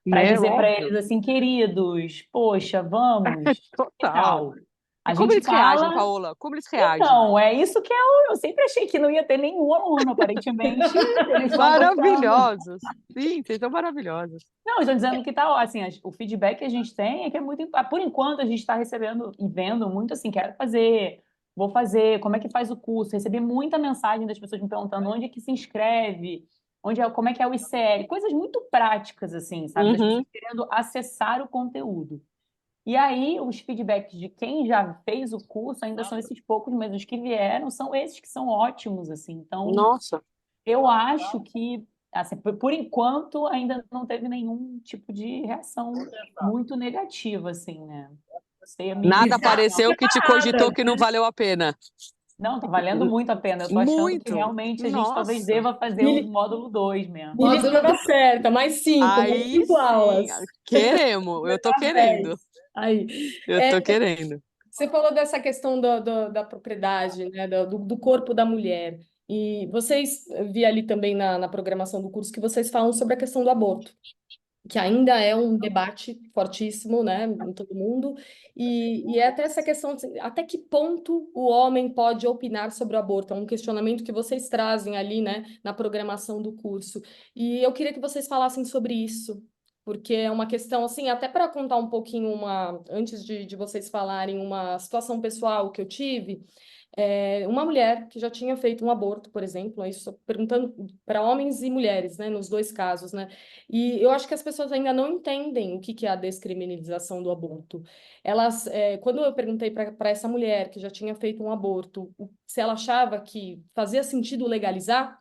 para
né?
dizer para
Óbvio.
eles assim, queridos, poxa, vamos, e
Total.
tal.
E
A
como
gente
eles reagem,
fala.
Paola? Como eles reagem?
Então, é isso que eu sempre achei que não ia ter nenhum aluno, aparentemente, eles estão gostando.
Maravilhosos. Sim, vocês são maravilhosos.
Não, estou dizendo que tá, assim, o feedback que a gente tem é que é muito, por enquanto a gente está recebendo e vendo muito assim, quero fazer, vou fazer, como é que faz o curso? Recebi muita mensagem das pessoas me perguntando onde é que se inscreve, como é que é o ICL, coisas muito práticas assim, sabe, das
Uhum.
pessoas querendo acessar o conteúdo. E aí os feedbacks de quem já fez o curso ainda são esses poucos, mas os que vieram são esses que são ótimos assim. Então,
Nossa.
eu acho que, assim, por enquanto, ainda não teve nenhum tipo de reação muito negativa, assim, né? Sei a minha
Nada
impressão.
apareceu que te cogitou que não valeu a pena.
Não, tá valendo muito a pena. Eu tô achando que
Muito.
realmente a gente talvez
Nossa.
deva fazer o
Mili-
módulo 2 mesmo.
Milícia da certa, mais cinco, mais
Aí
cinco
sim,
aulas.
queremos. Eu tô
Dá
querendo.
10. Aí.
Eu
É,
tô querendo.
você falou dessa questão da propriedade, né, do corpo da mulher. E vocês, vi ali também na programação do curso que vocês falam sobre a questão do aborto, que ainda é um debate fortíssimo, né, em todo mundo, e é até essa questão, assim, até que ponto o homem pode opinar sobre o aborto? É um questionamento que vocês trazem ali, né, na programação do curso. E eu queria que vocês falassem sobre isso, porque é uma questão, assim, até para contar um pouquinho antes de vocês falarem uma situação pessoal que eu tive, uma mulher que já tinha feito um aborto, por exemplo, isso perguntando para homens e mulheres, né, nos dois casos, né? E eu acho que as pessoas ainda não entendem o que que é a descriminalização do aborto. Quando eu perguntei para essa mulher que já tinha feito um aborto, se ela achava que fazia sentido legalizar,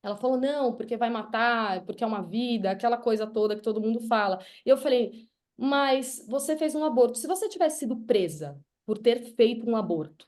ela falou, não, porque vai matar, porque é uma vida, aquela coisa toda que todo mundo fala. E eu falei, mas você fez um aborto. Se você tivesse sido presa por ter feito um aborto,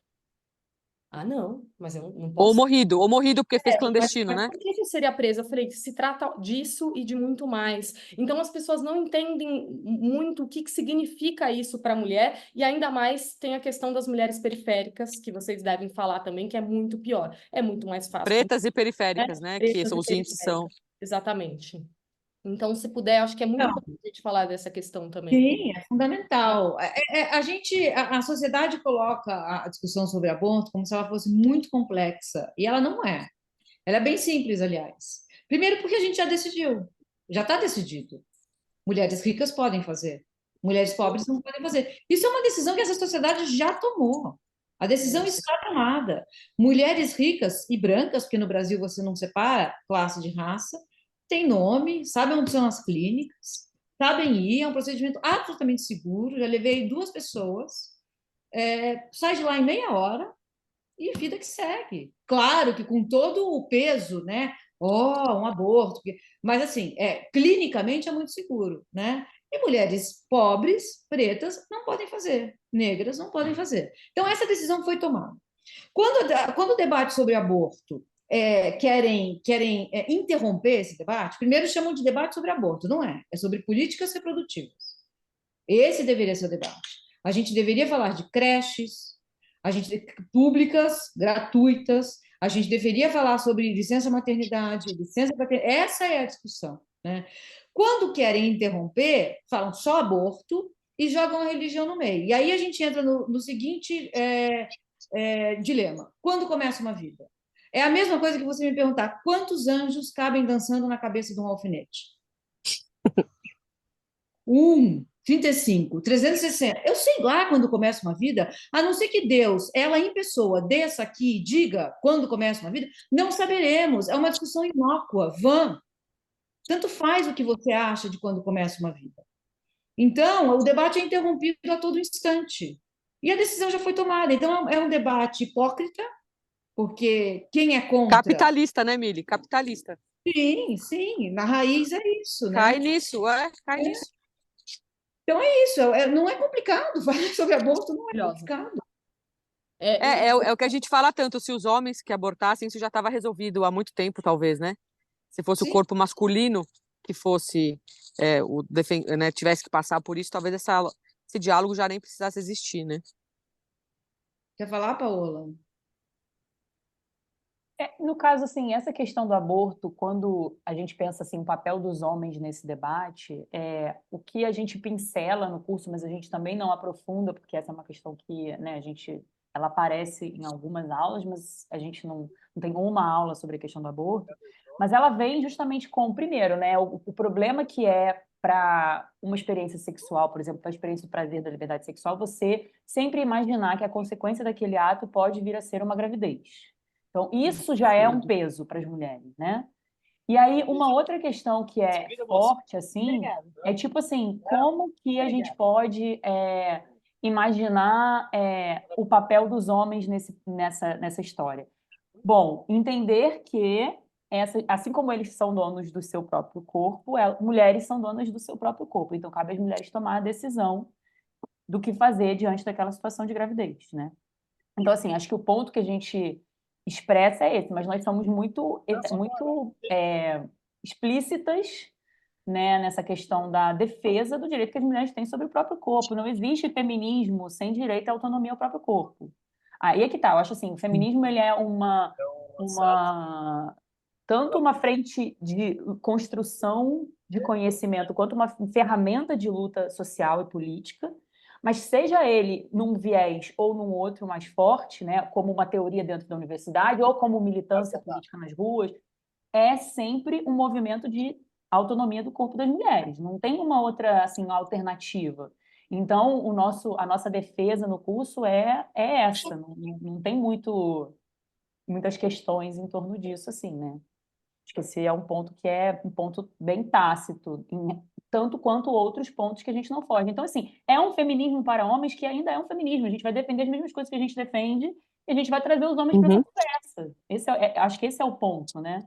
Ah, não, mas eu não
Ou
posso.
morrido porque fez
Mas,
clandestino, né?
por que que eu seria presa? Eu falei, se trata disso e de muito mais. Então as pessoas não entendem muito o que que significa isso para a mulher, e ainda mais tem a questão das mulheres periféricas, que vocês devem falar também, que é muito pior. É muito mais fácil,
Pretas e
né?
periféricas, né? Que
Pretas e
os índices são.
periféricas. Exatamente. Então, se puder, acho que é muito
Então,
importante a gente falar dessa questão também.
sim, é fundamental. A sociedade coloca a discussão sobre aborto como se ela fosse muito complexa, e ela não é. Ela é bem simples, aliás. Primeiro, porque a gente já decidiu, já está decidido. Mulheres ricas podem fazer, mulheres pobres não podem fazer. Isso é uma decisão que essa sociedade já tomou. A decisão está tomada. Mulheres ricas e brancas, porque no Brasil você não separa classe de raça, têm nome, sabem onde são as clínicas, sabem ir, é um procedimento absolutamente seguro. Já levei duas pessoas, sai de lá em meia hora e vida que segue. Claro que com todo o peso, né? Oh, um aborto. Mas, assim, clinicamente é muito seguro, né? E mulheres pobres, pretas, não podem fazer. Negras não podem fazer. Então, essa decisão foi tomada. Quando o debate sobre aborto querem interromper esse debate, primeiro chamam de debate sobre aborto. Não é. É sobre políticas reprodutivas. Esse deveria ser o debate. A gente deveria falar de creches, públicas, gratuitas. A gente deveria falar sobre licença maternidade, licença paternidade. Essa é a discussão, né? Quando querem interromper, falam só aborto e jogam a religião no meio. E aí a gente entra no seguinte dilema: quando começa uma vida? É a mesma coisa que você me perguntar quantos anjos cabem dançando na cabeça de um alfinete. 35, 360. Eu sei lá quando começa uma vida, a não ser que Deus, ela em pessoa, desça aqui e diga quando começa uma vida, não saberemos. É uma discussão inócua, vã. Tanto faz o que você acha de quando começa uma vida. Então, o debate é interrompido a todo instante. E a decisão já foi tomada. Então, é um debate hipócrita, porque quem é contra.
Capitalista, né, Mili? Capitalista.
Sim, sim, na raiz é isso,
Cai
né?
nisso, cai nisso.
Então é isso, não é complicado. Falar sobre aborto não é
Maravilhosa.
complicado.
É o que a gente fala tanto, se os homens que abortassem, isso já estava resolvido há muito tempo, talvez, né? Se fosse o
Sim.
corpo masculino que fosse, né, tivesse que passar por isso, talvez esse diálogo já nem precisasse existir, né?
Quer falar, Paola?
No caso, assim, essa questão do aborto, quando a gente pensa assim, o papel dos homens nesse debate, o que a gente pincela no curso, mas a gente também não aprofunda, porque essa é uma questão que, né, ela aparece em algumas aulas, mas a gente não tem uma aula sobre a questão do aborto, mas ela vem justamente com, primeiro, né, o problema que é para uma experiência sexual, por exemplo, para a experiência do prazer da liberdade sexual, você sempre imaginar que a consequência daquele ato pode vir a ser uma gravidez. Então, isso já é um peso para as mulheres, né? E aí, uma outra questão que é forte, assim, é tipo assim, como que a gente pode imaginar o papel dos homens nessa história? Bom, entender que, assim como eles são donos do seu próprio corpo, mulheres são donas do seu próprio corpo. Então, cabe às mulheres tomar a decisão do que fazer diante daquela situação de gravidez, né? Então, assim, acho que o ponto que a gente expressa é esse, mas nós somos muito explícitas, né, nessa questão da defesa do direito que as mulheres têm sobre o próprio corpo. Não existe feminismo sem direito à autonomia ao próprio corpo. Aí é que tá, eu acho assim, o feminismo ele é tanto uma frente de construção de conhecimento quanto uma ferramenta de luta social e política, mas seja ele num viés ou num outro mais forte, né, como uma teoria dentro da universidade ou como militância política nas ruas, é sempre um movimento de autonomia do corpo das mulheres. Não tem uma outra assim alternativa. Então, a nossa defesa no curso é essa. Não tem muitas questões em torno disso, assim, né? Acho que esse é um ponto que é um ponto bem tácito, tanto quanto outros pontos que a gente não foge. Então, assim, é um feminismo para homens que ainda é um feminismo. A gente vai defender as mesmas coisas que a gente defende e a gente vai trazer os homens para essa
Uhum.
conversa. Acho que esse é o ponto, né?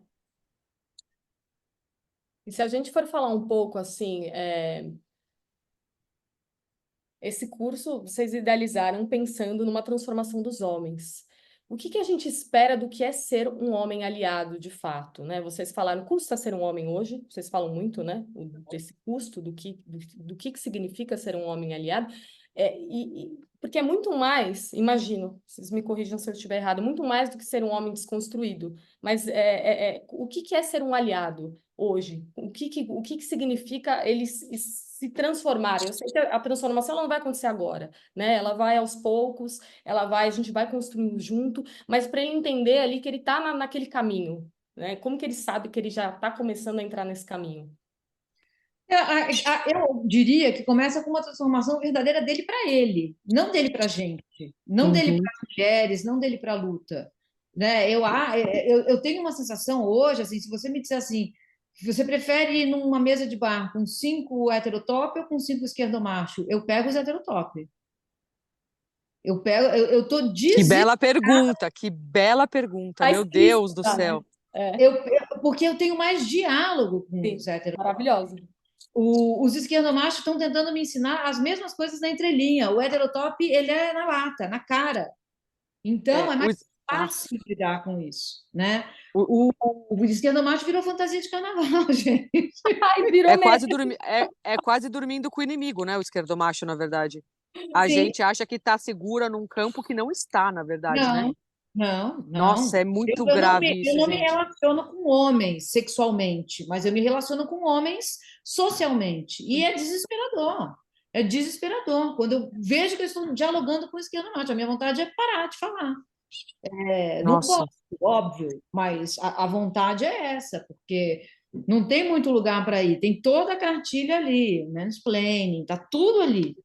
E se a gente for falar um pouco assim, esse curso vocês idealizaram pensando numa transformação dos homens. o que que a gente espera do que é ser um homem aliado, de fato, né? Vocês falaram, custa ser um homem hoje, vocês falam muito, né? Desse custo, do que significa ser um homem aliado. Porque é muito mais, imagino, vocês me corrijam se eu estiver errado, muito mais do que ser um homem desconstruído. Mas o que que é ser um aliado hoje? O que que significa eles se transformarem? Eu sei que a transformação ela não vai acontecer agora, né? Ela vai aos poucos, a gente vai construindo junto, mas para ele entender ali que ele está naquele caminho, né? Como que ele sabe que ele já está começando a entrar nesse caminho?
Eu diria que começa com uma transformação verdadeira dele para ele, não dele para a gente, não dele para
Uhum.
as mulheres, não dele para a luta. Né? Eu tenho uma sensação hoje, assim, se você me disser assim, você prefere ir numa mesa de bar com 5 heterotop ou com 5 esquerdomacho? Eu pego os heterotop. Eu tô
Que
dizendo,
bela pergunta, que bela pergunta,
Tá
meu Deus do
explícita, né?
céu.
porque eu tenho mais diálogo com
Sim,
os heteros.
maravilhosa.
Os esquerdomachos estão tentando me ensinar as mesmas coisas na entrelinha. O heterotop, ele é na lata, na cara. Então,
É,
é mais
nossa,
fácil lidar com isso, né?
o-
O esquerdomacho virou fantasia de carnaval, gente.
Ai, virou meme.
é quase dormindo com o inimigo, né? O esquerdomacho, na verdade. A
Sim,
gente acha que está segura num campo que não está, na verdade, né?
não, não, não.
Nossa, é muito grave
Eu
isso,
não me
gente.
relaciono com homens sexualmente, mas eu me relaciono com homens socialmente. E é desesperador. É desesperador. Quando eu vejo que eles estão dialogando com o esquerdomacho, a minha vontade é parar de falar. Não posso,
Nossa,
óbvio, mas a vontade é essa, porque não tem muito lugar para ir. Tem toda a cartilha ali, mansplaining, tá tudo ali,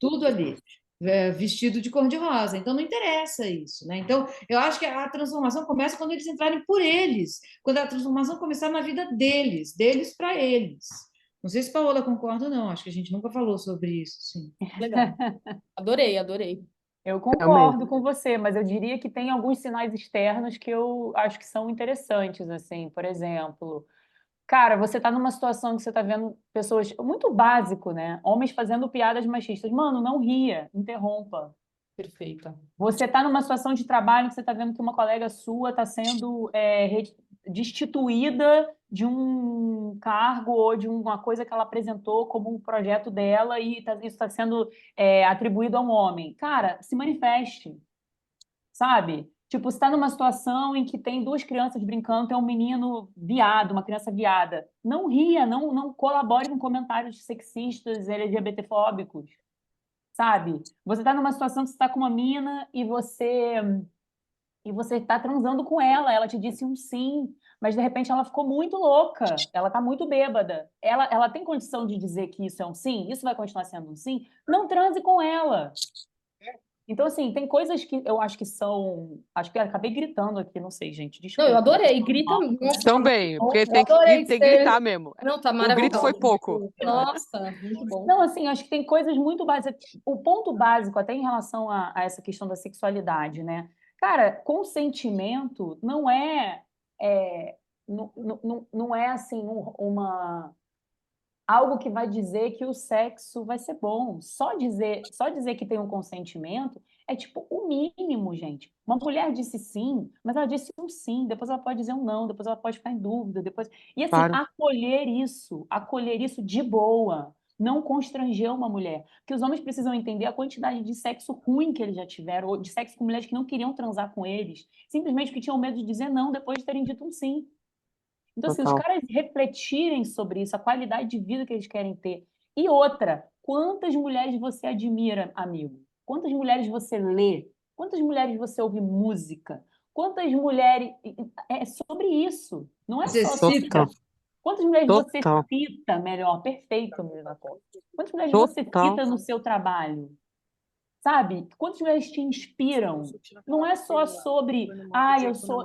vestido de cor-de-rosa. Então não interessa isso, né? Então eu acho que a transformação começa quando eles entrarem por eles, quando a transformação começar na vida deles para eles. Não sei se Paola concorda ou não, acho que a gente nunca falou sobre isso, sim.
Legal. Adorei, adorei.
Eu
também.
concordo com você, mas eu diria que tem alguns sinais externos que eu acho que são interessantes, assim, por exemplo, cara, você tá numa situação que você tá vendo pessoas, muito básico, né? Homens fazendo piadas machistas. Mano, não ria, interrompa.
Perfeita.
Você tá numa situação de trabalho que você tá vendo que uma colega sua está sendo destituída de um cargo ou de uma coisa que ela apresentou como um projeto dela e isso está sendo atribuído a um homem. Cara, se manifeste, sabe? Tipo, você está numa situação em que tem duas crianças brincando, tem um menino viado, uma criança viada. Não ria, não colabore com comentários sexistas, LGBTfóbicos, sabe? Você está numa situação que você está com uma mina e você está transando com ela te disse um sim, mas de repente ela ficou muito louca, ela está muito bêbada. Ela tem condição de dizer que isso é um sim? Isso vai continuar sendo um sim? Não transe com ela. Então, assim, tem coisas que eu acho que são. Acho que eu acabei gritando aqui, não sei, gente,
Não, eu
desculpa.
adorei. Grita, nossa, tá muito
Também,
bom.
porque
Eu adorei
tem que
ser.
gritar mesmo.
Não, tá
O grito foi
maravilhoso.
pouco.
Nossa, muito bom.
Não, assim, acho que tem coisas muito básicas. O ponto básico, até em relação a essa questão da sexualidade, né? Cara, consentimento não é assim algo que vai dizer que o sexo vai ser bom. Só dizer que tem um consentimento é tipo o mínimo, gente. Uma mulher disse sim, mas ela disse um sim, depois ela pode dizer um não, depois ela pode ficar em dúvida, depois. E assim,
Claro,
acolher isso de boa, não constranger uma mulher, porque os homens precisam entender a quantidade de sexo ruim que eles já tiveram, ou de sexo com mulheres que não queriam transar com eles, simplesmente porque tinham medo de dizer não depois de terem dito um sim. Então, assim, os
total.
caras refletirem sobre isso, a qualidade de vida que eles querem ter. E outra, quantas mulheres você admira, amigo? Quantas mulheres você lê? Quantas mulheres você ouve música? Quantas mulheres. É sobre isso. Não é
Você
só
cita,
Total,
sobre. Quantas mulheres você
total,
cita, melhor, perfeito, Milena Costa. Quantas mulheres você
total.
cita no seu trabalho? Sabe? Quantas mulheres te inspiram? Não é só sobre,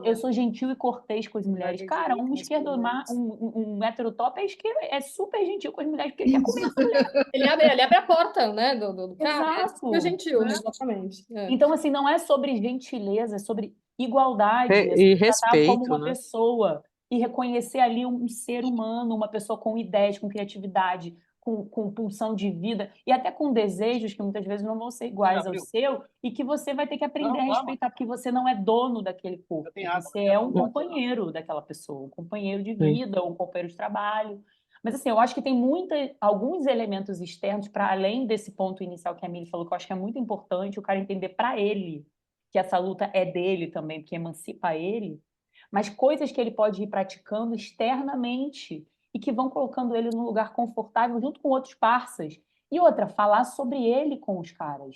eu sou gentil e cortês com as mulheres. Cara, um um heterotop é super gentil com as mulheres porque ele quer comer essa mulher.
Ele abre a porta, né, do cara. É super
Exato.
gentil, exatamente. É.
Então, assim, não é sobre gentileza, é sobre igualdade, é sobre
E
tratar como
respeito,
uma
né?
pessoa e reconhecer ali um ser humano, uma pessoa com ideias, com criatividade, com pulsão de vida e até com desejos que muitas vezes não vão ser iguais ao seu e que você vai ter que aprender a respeitar, porque você não é dono daquele corpo, você é um companheiro daquela pessoa, um companheiro de vida, um companheiro de trabalho. Mas assim, eu acho que tem alguns elementos externos para além desse ponto inicial que a Mili falou, que eu acho que é muito importante o cara entender para ele que essa luta é dele também, porque emancipa ele, mas coisas que ele pode ir praticando externamente e que vão colocando ele num lugar confortável junto com outros parceiros. E outra, falar sobre ele com os caras.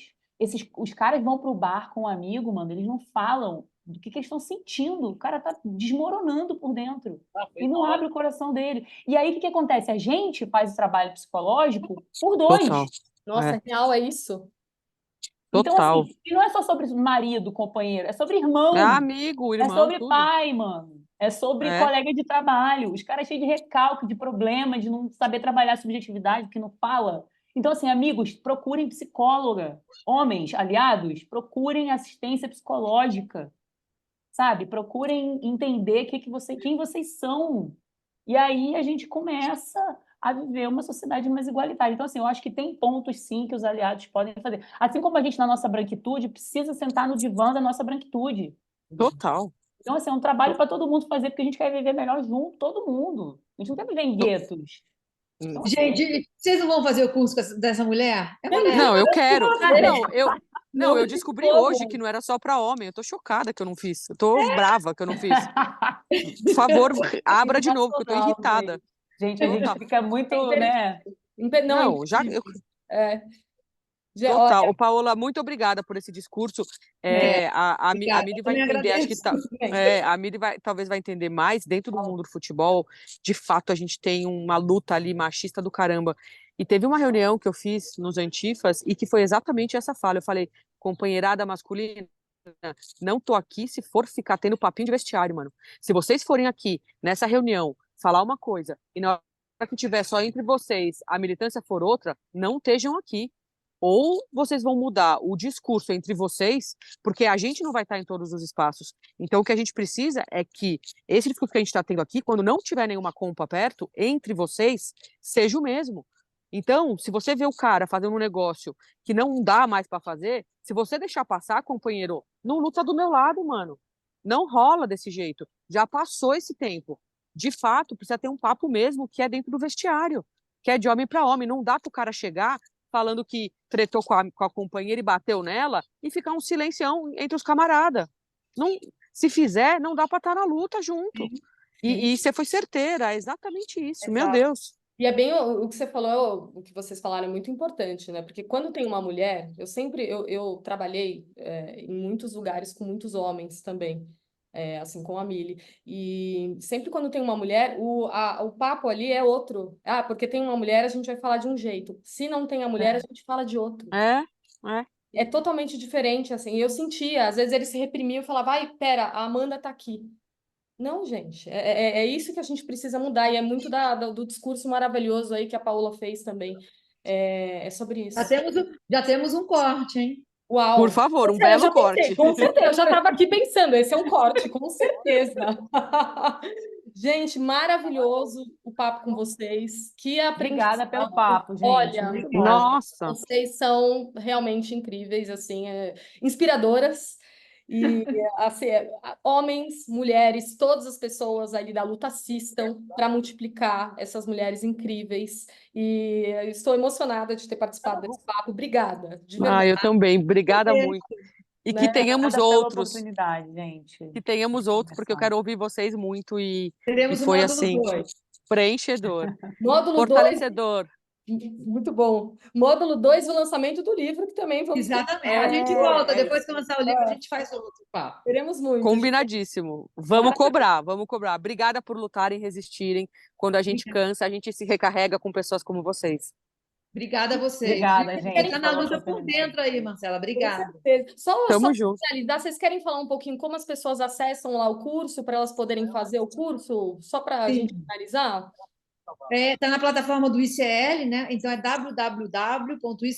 Os caras vão pro bar com um amigo, mano, eles não falam do que eles estão sentindo. O cara tá desmoronando por dentro e não abre o coração dele. E aí, o que acontece? A gente faz o trabalho psicológico por dois.
Total.
Nossa, real é isso.
Então,
Total.
assim, e não é só sobre marido, companheiro, é sobre irmão.
É amigo,
É
irmão,
sobre
tudo.
pai, mano. É sobre colega de trabalho. Os caras cheios de recalque, de problema, de não saber trabalhar a subjetividade, que não fala. Então, assim, amigos, procurem psicóloga. Homens, aliados, procurem assistência psicológica. Sabe? Procurem entender quem vocês são. E aí a gente começa a viver uma sociedade mais igualitária. Então, assim, eu acho que tem pontos, sim, que os aliados podem fazer. Assim como a gente, na nossa branquitude, precisa sentar no divã da nossa branquitude.
Total.
Então, assim, é um trabalho para todo mundo fazer, porque a gente quer viver melhor junto, todo mundo. A gente não quer viver em guetos. Então, assim,
Gente, vocês não vão fazer o curso dessa mulher? É mulher.
Não, eu quero.
Não
Eu
tem
descobri
como.
hoje que não era só para homem. Eu tô chocada que eu não fiz. Eu tô brava que eu não fiz. Por favor, abra de novo, que eu tô
sensacional,
irritada.
gente, a gente fica muito, né?
Não,
Não, já
é,
total. Ô, Paola, muito obrigada por esse discurso. A
Obrigada,
Miri
eu
vai
também
entender, acho que
agradeço.
a Miri talvez vai entender mais dentro do mundo do futebol. De fato, a gente tem uma luta ali machista do caramba. E teve uma reunião que eu fiz nos Antifas e que foi exatamente essa fala. Eu falei, companheirada masculina, não tô aqui se for ficar tendo papinho de vestiário, mano. Se vocês forem aqui nessa reunião falar uma coisa e na hora que tiver só entre vocês a militância for outra, não estejam aqui. Ou vocês vão mudar o discurso entre vocês, porque a gente não vai estar em todos os espaços. Então, o que a gente precisa é que esse discurso que a gente está tendo aqui, quando não tiver nenhuma compa perto, entre vocês, seja o mesmo. Então, se você vê o cara fazendo um negócio que não dá mais para fazer, se você deixar passar, companheiro, não luta do meu lado, mano. Não rola desse jeito. Já passou esse tempo. De fato, precisa ter um papo mesmo que é dentro do vestiário, que é de homem para homem. Não dá para o cara chegar falando que tretou com a companheira e bateu nela e ficar um silencião entre os camaradas. Não, se fizer, não dá para estar na luta junto. E você foi certeira, é exatamente isso. Meu
Exato.
Deus.
E é bem o que você falou, o que vocês falaram é muito importante, né? Porque quando tem uma mulher, eu trabalhei em muitos lugares com muitos homens também, assim como a Mili. E sempre quando tem uma mulher, o papo ali é outro. Ah, porque tem uma mulher, a gente vai falar de um jeito. Se não tem a mulher, a gente fala de outro.
É.
É totalmente diferente, assim. E eu sentia, às vezes eles se reprimiam e falavam, ai, pera, a Amanda tá aqui. Não, gente, é isso que a gente precisa mudar, e é muito do discurso maravilhoso aí que a Paola fez também. É sobre isso.
Já temos um corte, hein?
Uau!
Por favor, um
Eu
belo
já pensei,
corte.
com certeza, eu já estava aqui pensando, esse é um corte, com certeza. Gente, maravilhoso o papo com vocês. Que
Obrigada pelo
aprendizado.
papo, gente.
Olha,
Muito bom.
Nossa.
vocês são realmente incríveis, assim, inspiradoras. E assim, homens, mulheres, todas as pessoas ali da luta assistam para multiplicar essas mulheres incríveis. E eu estou emocionada de ter participado desse papo. Obrigada, de verdade.
Eu também. Obrigada muito. E que
Né?
tenhamos
Obrigada pela
outros.
oportunidade, gente.
Que tenhamos outros, porque eu quero ouvir vocês muito e
Teremos o
foi
módulo
assim,
2.
preenchedor,
Módulo 2,
fortalecedor.
muito bom. Módulo 2, o lançamento do livro, que também vamos
Exatamente. A gente volta. Depois que
isso.
lançar o livro, a gente faz outro papo.
Teremos muito.
Combinadíssimo. Vamos cobrar, vamos cobrar. Obrigada por lutarem, resistirem. Quando a gente cansa, a gente se recarrega com pessoas como vocês.
Obrigada a vocês.
Obrigada,
Você
gente.
está na luta por dentro aí, Marcela. Obrigada.
Só
Tamo junto.
finalizar, vocês querem falar um pouquinho como as pessoas acessam lá o curso para elas poderem fazer o curso? Só para a gente finalizar?
Está na plataforma do ICL, né? Então é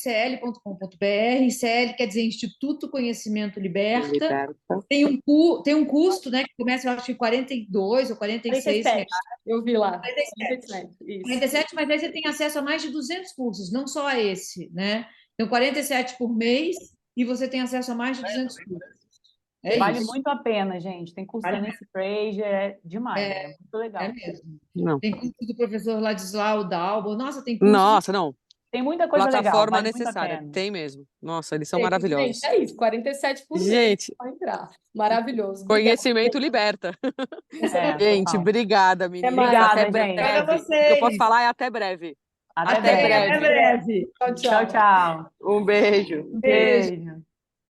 www.icl.com.br. ICL quer dizer Instituto Conhecimento Liberta. Tem um custo, né? Que começa, eu acho que 42 ou 46 reais.
47, eu vi lá.
47.
47, isso.
47, mas aí você tem acesso a mais de 200 cursos, não só a esse, né? Então, 47 por mês e você tem acesso a mais de 200 cursos. É
Vale
isso.
muito a pena, gente. Tem curso da Nancy Fraser, é demais, é muito legal.
É mesmo.
Não.
Tem curso do professor Ladislau Dalbo. Nossa, tem curso.
Nossa, não.
Tem muita coisa legal,
Plataforma
vale muito a
necessária.
pena.
Tem mesmo. Nossa, eles são
Gente,
maravilhosos.
é isso, 47 por mês
Gente,
para entrar. Maravilhoso. Obrigada.
conhecimento liberta. Gente,
Total.
obrigada, meninas.
Obrigada,
Até
gente.
breve.
Obrigada a
O que eu posso
vocês.
falar é até breve.
Até
Até
breve.
Até breve.
Tchau,
Tchau,
tchau.
tchau.
Um beijo.
Beijo.
Beijo.